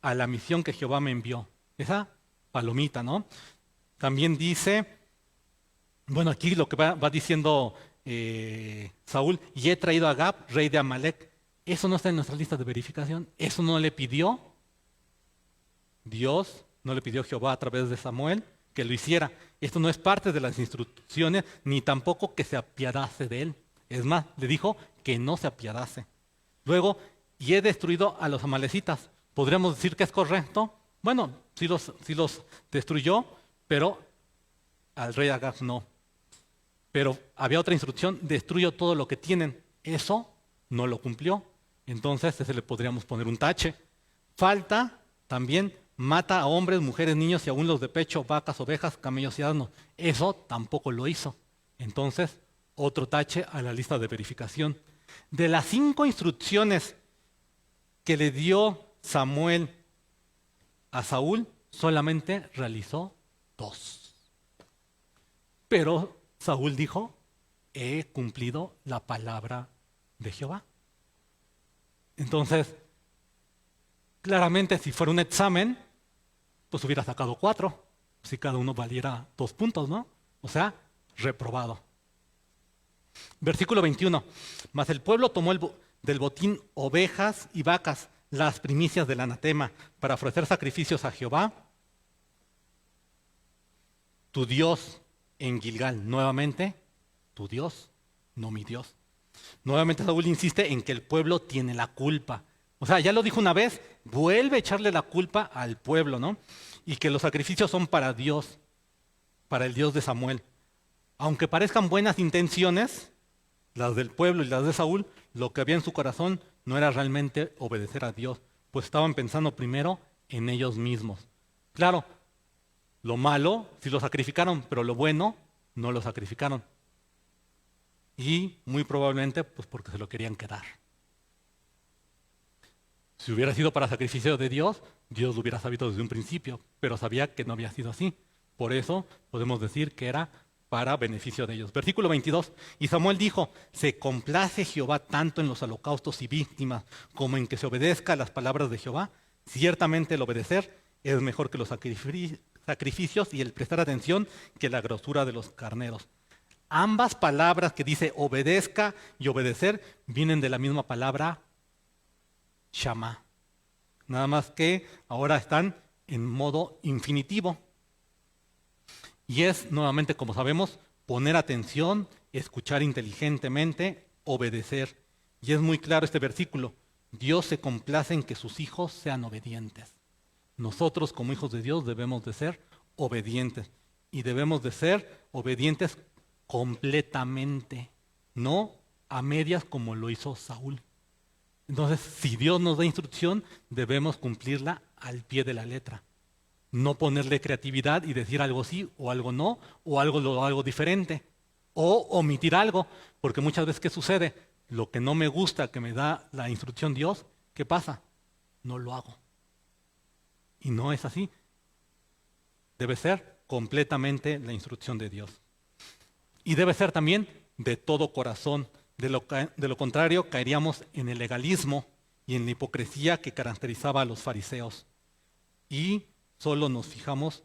a la misión que Jehová me envió. Esa palomita, ¿no? También dice, bueno, aquí lo que va diciendo Saúl, y he traído a Agag, rey de Amalec. Eso no está en nuestra lista de verificación. Eso no le pidió Dios, no le pidió Jehová a través de Samuel que lo hiciera. Esto no es parte de las instrucciones, ni tampoco que se apiadase de él. Es más, le dijo que no se apiadase. Luego, y he destruido a los amalecitas. ¿Podríamos decir que es correcto? Bueno, sí los destruyó, pero al rey Agag no. Pero había otra instrucción, destruyó todo lo que tienen. Eso no lo cumplió. Entonces, ese le podríamos poner un tache. Falta también, mata a hombres, mujeres, niños y aún los de pecho, vacas, ovejas, camellos y asnos. Eso tampoco lo hizo. Entonces, otro tache a la lista de verificación. De las 5 instrucciones que le dio Samuel a Saúl, solamente realizó 2. Pero Saúl dijo, he cumplido la palabra de Jehová. Entonces, claramente si fuera un examen, pues hubiera sacado 4, si cada uno valiera 2 puntos, ¿no? O sea, reprobado. Versículo 21. Mas el pueblo tomó del botín ovejas y vacas, las primicias del anatema, para ofrecer sacrificios a Jehová, tu Dios, en Gilgal. Nuevamente, tu Dios, no mi Dios. Nuevamente Saúl insiste en que el pueblo tiene la culpa. O sea, ya lo dijo una vez, vuelve a echarle la culpa al pueblo, ¿no? Y que los sacrificios son para Dios, para el Dios de Samuel. Aunque parezcan buenas intenciones, las del pueblo y las de Saúl, lo que había en su corazón no era realmente obedecer a Dios, pues estaban pensando primero en ellos mismos. Claro, lo malo sí lo sacrificaron, pero lo bueno no lo sacrificaron. Y muy probablemente pues porque se lo querían quedar. Si hubiera sido para sacrificio de Dios, Dios lo hubiera sabido desde un principio, pero sabía que no había sido así. Por eso podemos decir que era para beneficio de ellos. Versículo 22. Y Samuel dijo, ¿se complace Jehová tanto en los holocaustos y víctimas como en que se obedezca a las palabras de Jehová? Ciertamente el obedecer es mejor que los sacrificios y el prestar atención que la grosura de los carneros. Ambas palabras que dice obedezca y obedecer vienen de la misma palabra Shama. Nada más que ahora están en modo infinitivo. Y es, nuevamente, como sabemos, poner atención, escuchar inteligentemente, obedecer. Y es muy claro este versículo. Dios se complace en que sus hijos sean obedientes. Nosotros, como hijos de Dios, debemos de ser obedientes. Y debemos de ser obedientes completamente, no a medias como lo hizo Saúl. Entonces, si Dios nos da instrucción, debemos cumplirla al pie de la letra. No ponerle creatividad y decir algo sí o algo no, o algo diferente, o omitir algo, porque muchas veces ¿qué sucede? Lo que no me gusta que me da la instrucción Dios, ¿qué pasa? No lo hago. Y no es así. Debe ser completamente la instrucción de Dios. Y debe ser también de todo corazón. De lo contrario, caeríamos en el legalismo y en la hipocresía que caracterizaba a los fariseos. Y solo nos fijaríamos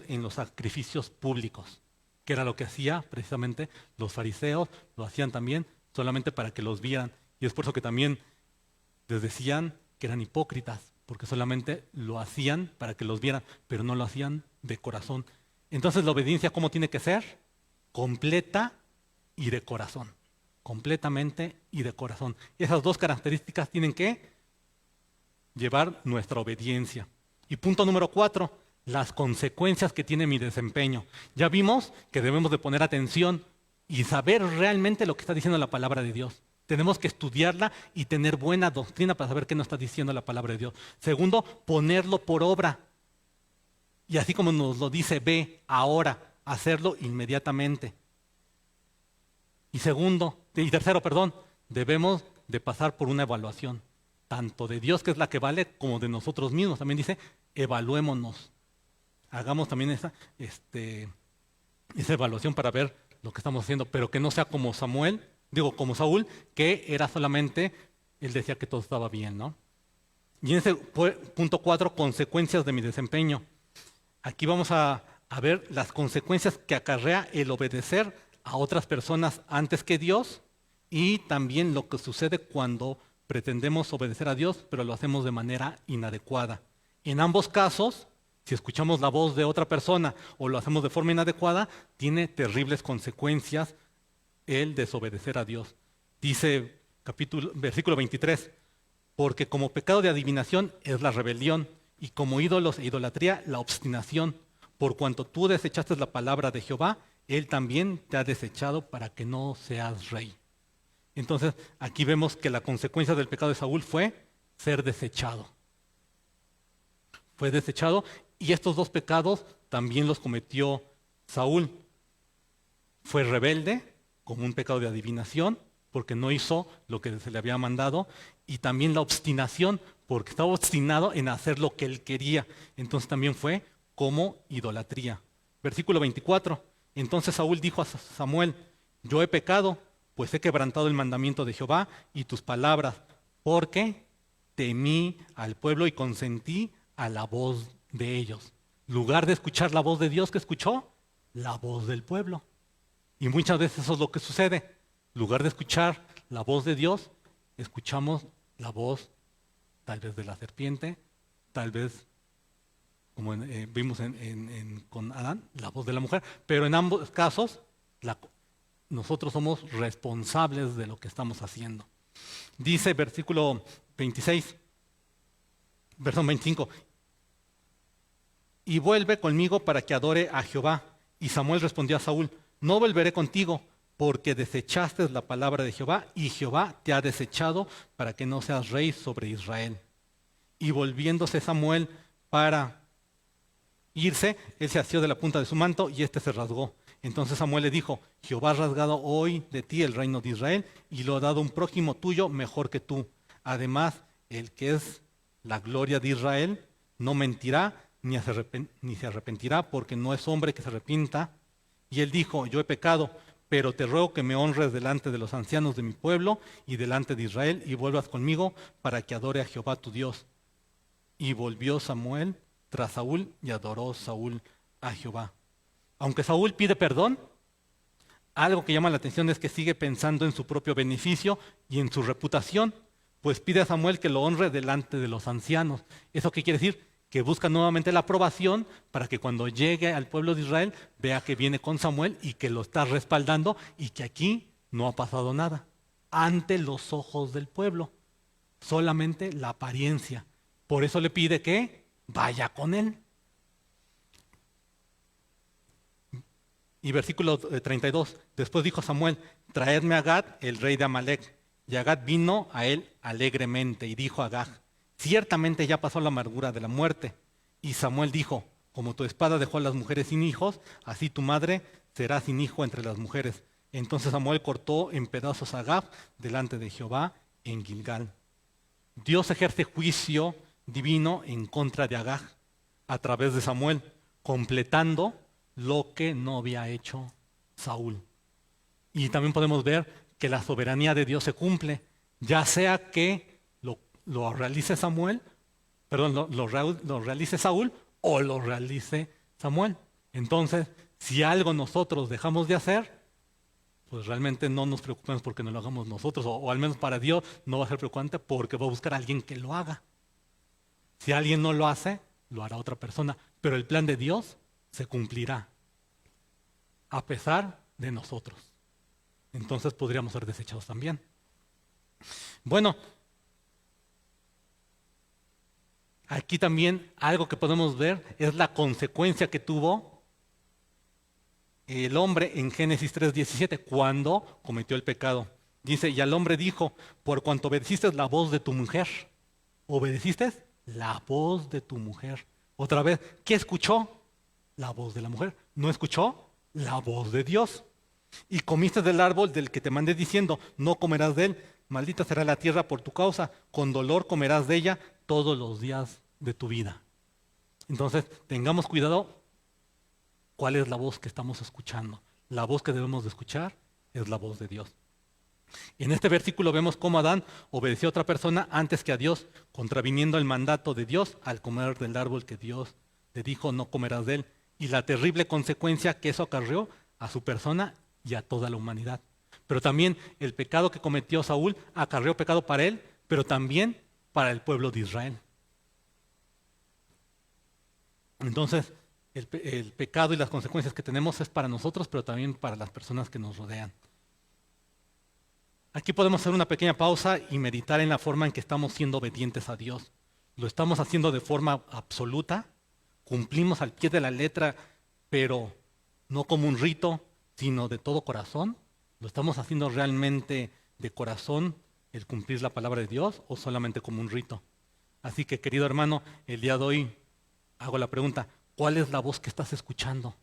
en los sacrificios públicos, que era lo que hacía precisamente los fariseos, lo hacían también solamente para que los vieran. Y es por eso que también les decían que eran hipócritas, porque solamente lo hacían para que los vieran, pero no lo hacían de corazón. Entonces la obediencia, ¿cómo tiene que ser? Completa y de corazón. Completamente y de corazón. Esas dos características tienen que llevar nuestra obediencia. Y punto número 4, las consecuencias que tiene mi desempeño. Ya vimos que debemos de poner atención, y saber realmente lo que está diciendo la palabra de Dios. Tenemos que estudiarla y tener buena doctrina para saber qué nos está diciendo la palabra de Dios. Segundo, ponerlo por obra. Y así como nos lo dice, ve ahora, hacerlo inmediatamente. Y tercero, debemos de pasar por una evaluación, tanto de Dios, que es la que vale, como de nosotros mismos. También dice, evaluémonos. Hagamos también esa evaluación para ver lo que estamos haciendo, pero que no sea como como Saúl, que era solamente, él decía que todo estaba bien, ¿no? Y en ese punto 4, consecuencias de mi desempeño. Aquí vamos a ver las consecuencias que acarrea el obedecer a otras personas antes que Dios, y también lo que sucede cuando pretendemos obedecer a Dios, pero lo hacemos de manera inadecuada. En ambos casos, si escuchamos la voz de otra persona o lo hacemos de forma inadecuada, tiene terribles consecuencias el desobedecer a Dios. Dice versículo 23, porque como pecado de adivinación es la rebelión, y como ídolos e idolatría la obstinación. Por cuanto tú desechaste la palabra de Jehová, Él también te ha desechado para que no seas rey. Entonces, aquí vemos que la consecuencia del pecado de Saúl fue ser desechado. Fue desechado, y estos dos pecados también los cometió Saúl. Fue rebelde, como un pecado de adivinación, porque no hizo lo que se le había mandado, y también la obstinación, porque estaba obstinado en hacer lo que él quería. Entonces también fue como idolatría. Versículo 24. Entonces Saúl dijo a Samuel, yo he pecado, pues he quebrantado el mandamiento de Jehová y tus palabras, porque temí al pueblo y consentí a la voz de ellos. En lugar de escuchar la voz de Dios, ¿qué escuchó? La voz del pueblo. Y muchas veces eso es lo que sucede. En lugar de escuchar la voz de Dios, escuchamos la voz tal vez de la serpiente, tal vez, como vimos con Adán, la voz de la mujer. Pero en ambos casos, nosotros somos responsables de lo que estamos haciendo. Dice versículo 26, versículo 25, y vuelve conmigo para que adore a Jehová. Y Samuel respondió a Saúl, no volveré contigo, porque desechaste la palabra de Jehová, y Jehová te ha desechado para que no seas rey sobre Israel. Y volviéndose Samuel para irse, él se asió de la punta de su manto, y éste se rasgó. Entonces Samuel le dijo, Jehová ha rasgado hoy de ti el reino de Israel, y lo ha dado un prójimo tuyo mejor que tú. Además, el que es la gloria de Israel no mentirá, ni se arrepentirá, porque no es hombre que se arrepienta. Y él dijo, yo he pecado, pero te ruego que me honres delante de los ancianos de mi pueblo y delante de Israel, y vuelvas conmigo para que adore a Jehová tu Dios. Y volvió Samuel tras Saúl, y adoró Saúl a Jehová. Aunque Saúl pide perdón, algo que llama la atención es que sigue pensando en su propio beneficio y en su reputación, pues pide a Samuel que lo honre delante de los ancianos. ¿Eso qué quiere decir? Que busca nuevamente la aprobación para que cuando llegue al pueblo de Israel vea que viene con Samuel y que lo está respaldando, y que aquí no ha pasado nada ante los ojos del pueblo, solamente la apariencia. Por eso le pide que vaya con él. Y versículo 32, después dijo Samuel, traedme a Gad, el rey de Amalec. Y Agag vino a él alegremente, y dijo a Agag, ciertamente ya pasó la amargura de la muerte. Y Samuel dijo, como tu espada dejó a las mujeres sin hijos, así tu madre será sin hijo entre las mujeres. Entonces Samuel cortó en pedazos a Agag delante de Jehová en Gilgal. Dios ejerce juicio divino en contra de Agag a través de Samuel, completando lo que no había hecho Saúl. Y también podemos ver que la soberanía de Dios se cumple, ya sea que lo realice lo realice Saúl o lo realice Samuel. Entonces, si algo nosotros dejamos de hacer, pues realmente no nos preocupemos porque no lo hagamos nosotros, o al menos para Dios no va a ser preocupante porque va a buscar a alguien que lo haga. Si alguien no lo hace, lo hará otra persona, pero el plan de Dios se cumplirá a pesar de nosotros. Entonces podríamos ser desechados también. Bueno, aquí también algo que podemos ver es la consecuencia que tuvo el hombre en Génesis 3:17, cuando cometió el pecado. Dice, y al hombre dijo, por cuanto obedeciste la voz de tu mujer, obedeciste la voz de tu mujer. Otra vez, ¿qué escuchó? La voz de la mujer. ¿No escuchó? La voz de Dios. Y comiste del árbol del que te mandé diciendo, no comerás de él, maldita será la tierra por tu causa, con dolor comerás de ella todos los días de tu vida. Entonces, tengamos cuidado cuál es la voz que estamos escuchando. La voz que debemos de escuchar es la voz de Dios. En este versículo vemos cómo Adán obedeció a otra persona antes que a Dios, contraviniendo el mandato de Dios al comer del árbol que Dios le dijo no comerás de él, y la terrible consecuencia que eso acarreó a su persona y a toda la humanidad. Pero también el pecado que cometió Saúl acarreó pecado para él, pero también para el pueblo de Israel. Entonces, el pecado y las consecuencias que tenemos es para nosotros, pero también para las personas que nos rodean. Aquí podemos hacer una pequeña pausa y meditar en la forma en que estamos siendo obedientes a Dios. ¿Lo estamos haciendo de forma absoluta? ¿Cumplimos al pie de la letra, pero no como un rito, sino de todo corazón? ¿Lo estamos haciendo realmente de corazón el cumplir la palabra de Dios o solamente como un rito? Así que, querido hermano, el día de hoy hago la pregunta, ¿cuál es la voz que estás escuchando?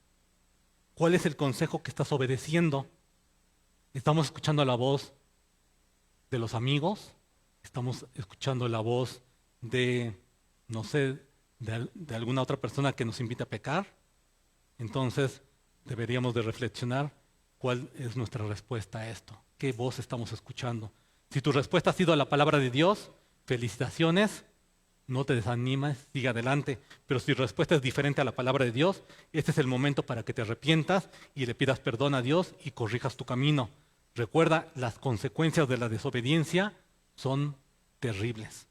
¿Cuál es el consejo que estás obedeciendo? ¿Estamos escuchando la voz de los amigos? ¿Estamos escuchando la voz de, no sé, de alguna otra persona que nos invita a pecar? Entonces, deberíamos de reflexionar cuál es nuestra respuesta a esto. ¿Qué voz estamos escuchando? Si tu respuesta ha sido a la palabra de Dios, felicitaciones, no te desanimes, sigue adelante. Pero si tu respuesta es diferente a la palabra de Dios, este es el momento para que te arrepientas y le pidas perdón a Dios y corrijas tu camino. Recuerda, las consecuencias de la desobediencia son terribles.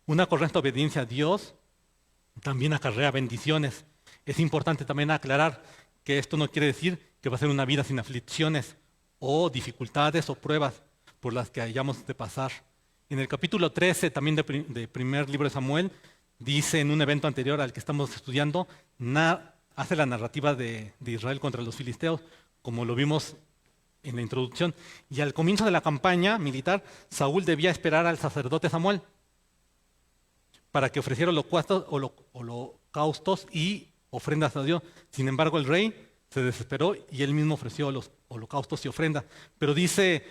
Una correcta obediencia a Dios también acarrea bendiciones. Es importante también aclarar que esto no quiere decir que va a ser una vida sin aflicciones o dificultades o pruebas por las que hayamos de pasar. En el capítulo 13 también de primer libro de Samuel, dice en un evento anterior al que estamos estudiando, hace la narrativa de Israel contra los filisteos, como lo vimos en la introducción. Y al comienzo de la campaña militar, Saúl debía esperar al sacerdote Samuel para que ofreciera holocaustos y ofrendas a Dios. Sin embargo, el rey se desesperó y él mismo ofreció los holocaustos y ofrendas. Pero dice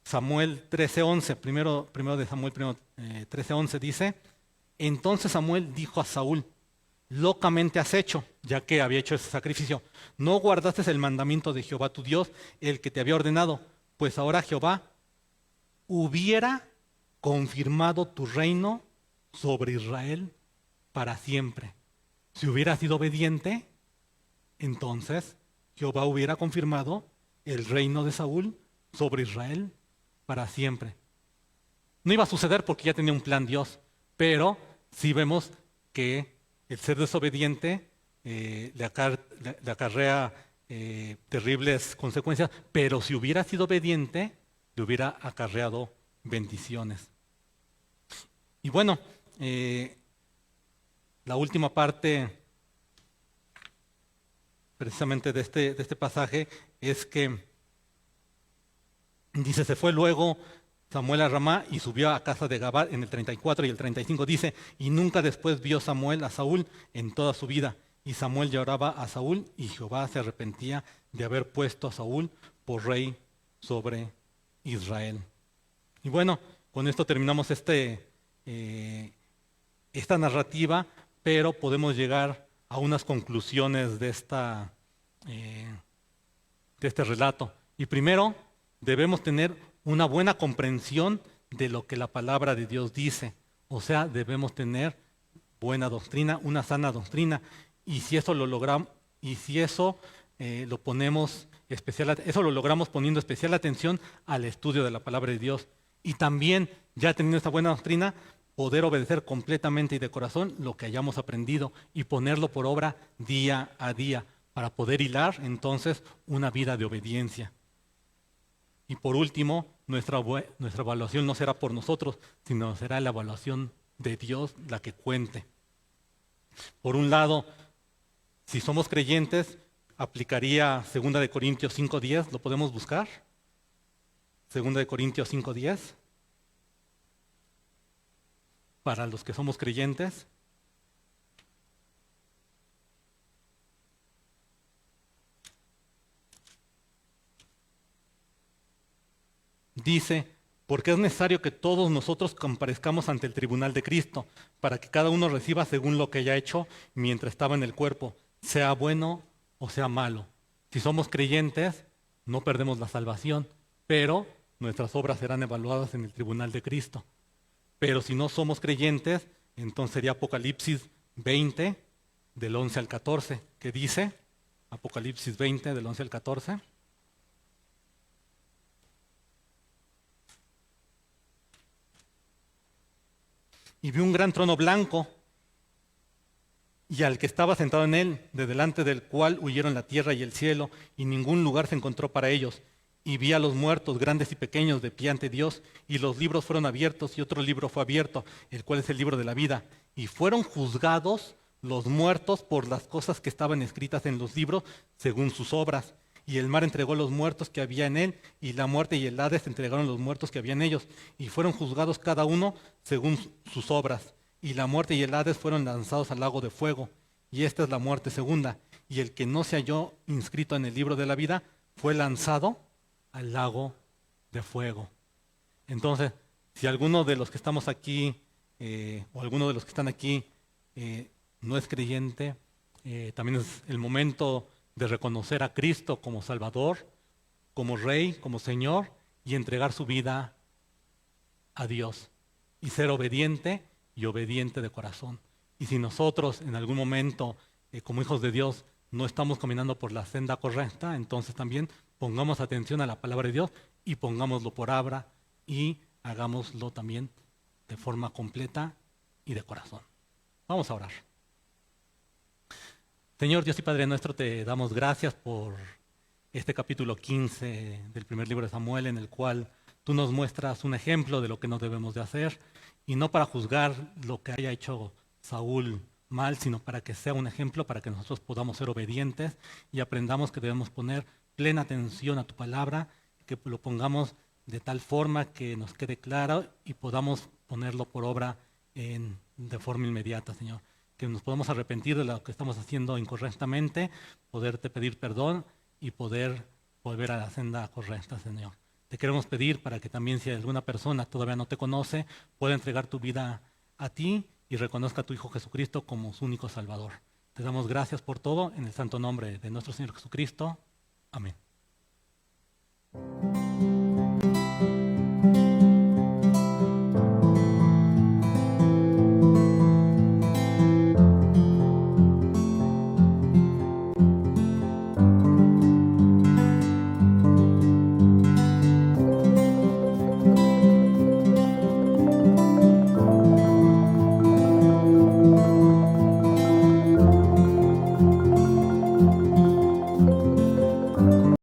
Samuel 13:11, primero de Samuel 13:11 dice, entonces Samuel dijo a Saúl, locamente has hecho, ya que había hecho ese sacrificio. No guardaste el mandamiento de Jehová tu Dios, el que te había ordenado, pues ahora Jehová hubiera confirmado tu reino sobre Israel para siempre. Si hubiera sido obediente, entonces Jehová hubiera confirmado el reino de Saúl sobre Israel para siempre. No iba a suceder porque ya tenía un plan Dios, pero sí vemos que el ser desobediente le acarrea terribles consecuencias, pero si hubiera sido obediente, le hubiera acarreado bendiciones. Y bueno, la última parte precisamente de este pasaje es que dice, se fue luego Samuel a Ramá y subió a casa de Gabá en el 34 y el 35 dice, y nunca después vio Samuel a Saúl en toda su vida. Y Samuel lloraba a Saúl y Jehová se arrepentía de haber puesto a Saúl por rey sobre Israel. Y bueno, con esto terminamos esta narrativa, pero podemos llegar a unas conclusiones de este relato. Y primero, debemos tener una buena comprensión de lo que la palabra de Dios dice. O sea, debemos tener buena doctrina, una sana doctrina. Y si eso lo logramos, y si eso eso lo logramos poniendo especial atención al estudio de la palabra de Dios. Y también, ya teniendo esta buena doctrina, poder obedecer completamente y de corazón lo que hayamos aprendido y ponerlo por obra día a día para poder hilar entonces una vida de obediencia. Y por último, nuestra evaluación no será por nosotros, sino será la evaluación de Dios la que cuente. Por un lado, si somos creyentes, aplicaría 2 Corintios 5:10, ¿lo podemos buscar? 2 Corintios 5:10, para los que somos creyentes. Dice, porque es necesario que todos nosotros comparezcamos ante el tribunal de Cristo, para que cada uno reciba según lo que haya hecho mientras estaba en el cuerpo, sea bueno o sea malo. Si somos creyentes, no perdemos la salvación, pero nuestras obras serán evaluadas en el tribunal de Cristo. Pero si no somos creyentes, entonces sería Apocalipsis 20, del 11 al 14, que dice, Apocalipsis 20, del 11 al 14. Y vi un gran trono blanco, y al que estaba sentado en él, de delante del cual huyeron la tierra y el cielo, y ningún lugar se encontró para ellos. Y vi a los muertos, grandes y pequeños, de pie ante Dios, y los libros fueron abiertos, y otro libro fue abierto, el cual es el libro de la vida. Y fueron juzgados los muertos por las cosas que estaban escritas en los libros, según sus obras. Y el mar entregó los muertos que había en él, y la muerte y el Hades entregaron los muertos que había en ellos, y fueron juzgados cada uno según sus obras. Y la muerte y el Hades fueron lanzados al lago de fuego. Y esta es la muerte segunda. Y el que no se halló inscrito en el libro de la vida fue lanzado al lago de fuego. Entonces, si alguno de los que estamos aquí, o alguno de los que están aquí, no es creyente, también es el momento de reconocer a Cristo como Salvador, como Rey, como Señor, y entregar su vida a Dios, y ser obediente y obediente de corazón. Y si nosotros en algún momento, como hijos de Dios, no estamos caminando por la senda correcta, entonces también pongamos atención a la palabra de Dios y pongámoslo por obra y hagámoslo también de forma completa y de corazón. Vamos a orar. Señor Dios y Padre nuestro, te damos gracias por este capítulo 15 del primer libro de Samuel, en el cual tú nos muestras un ejemplo de lo que no debemos de hacer, y no para juzgar lo que haya hecho Saúl mal, sino para que sea un ejemplo, para que nosotros podamos ser obedientes y aprendamos que debemos poner plena atención a tu palabra, que lo pongamos de tal forma que nos quede claro y podamos ponerlo por obra de forma inmediata, Señor. Que nos podamos arrepentir de lo que estamos haciendo incorrectamente, poderte pedir perdón y poder volver a la senda correcta, Señor. Te queremos pedir para que también, si alguna persona todavía no te conoce, pueda entregar tu vida a ti y reconozca a tu Hijo Jesucristo como su único Salvador. Te damos gracias por todo, en el santo nombre de nuestro Señor Jesucristo. Amén.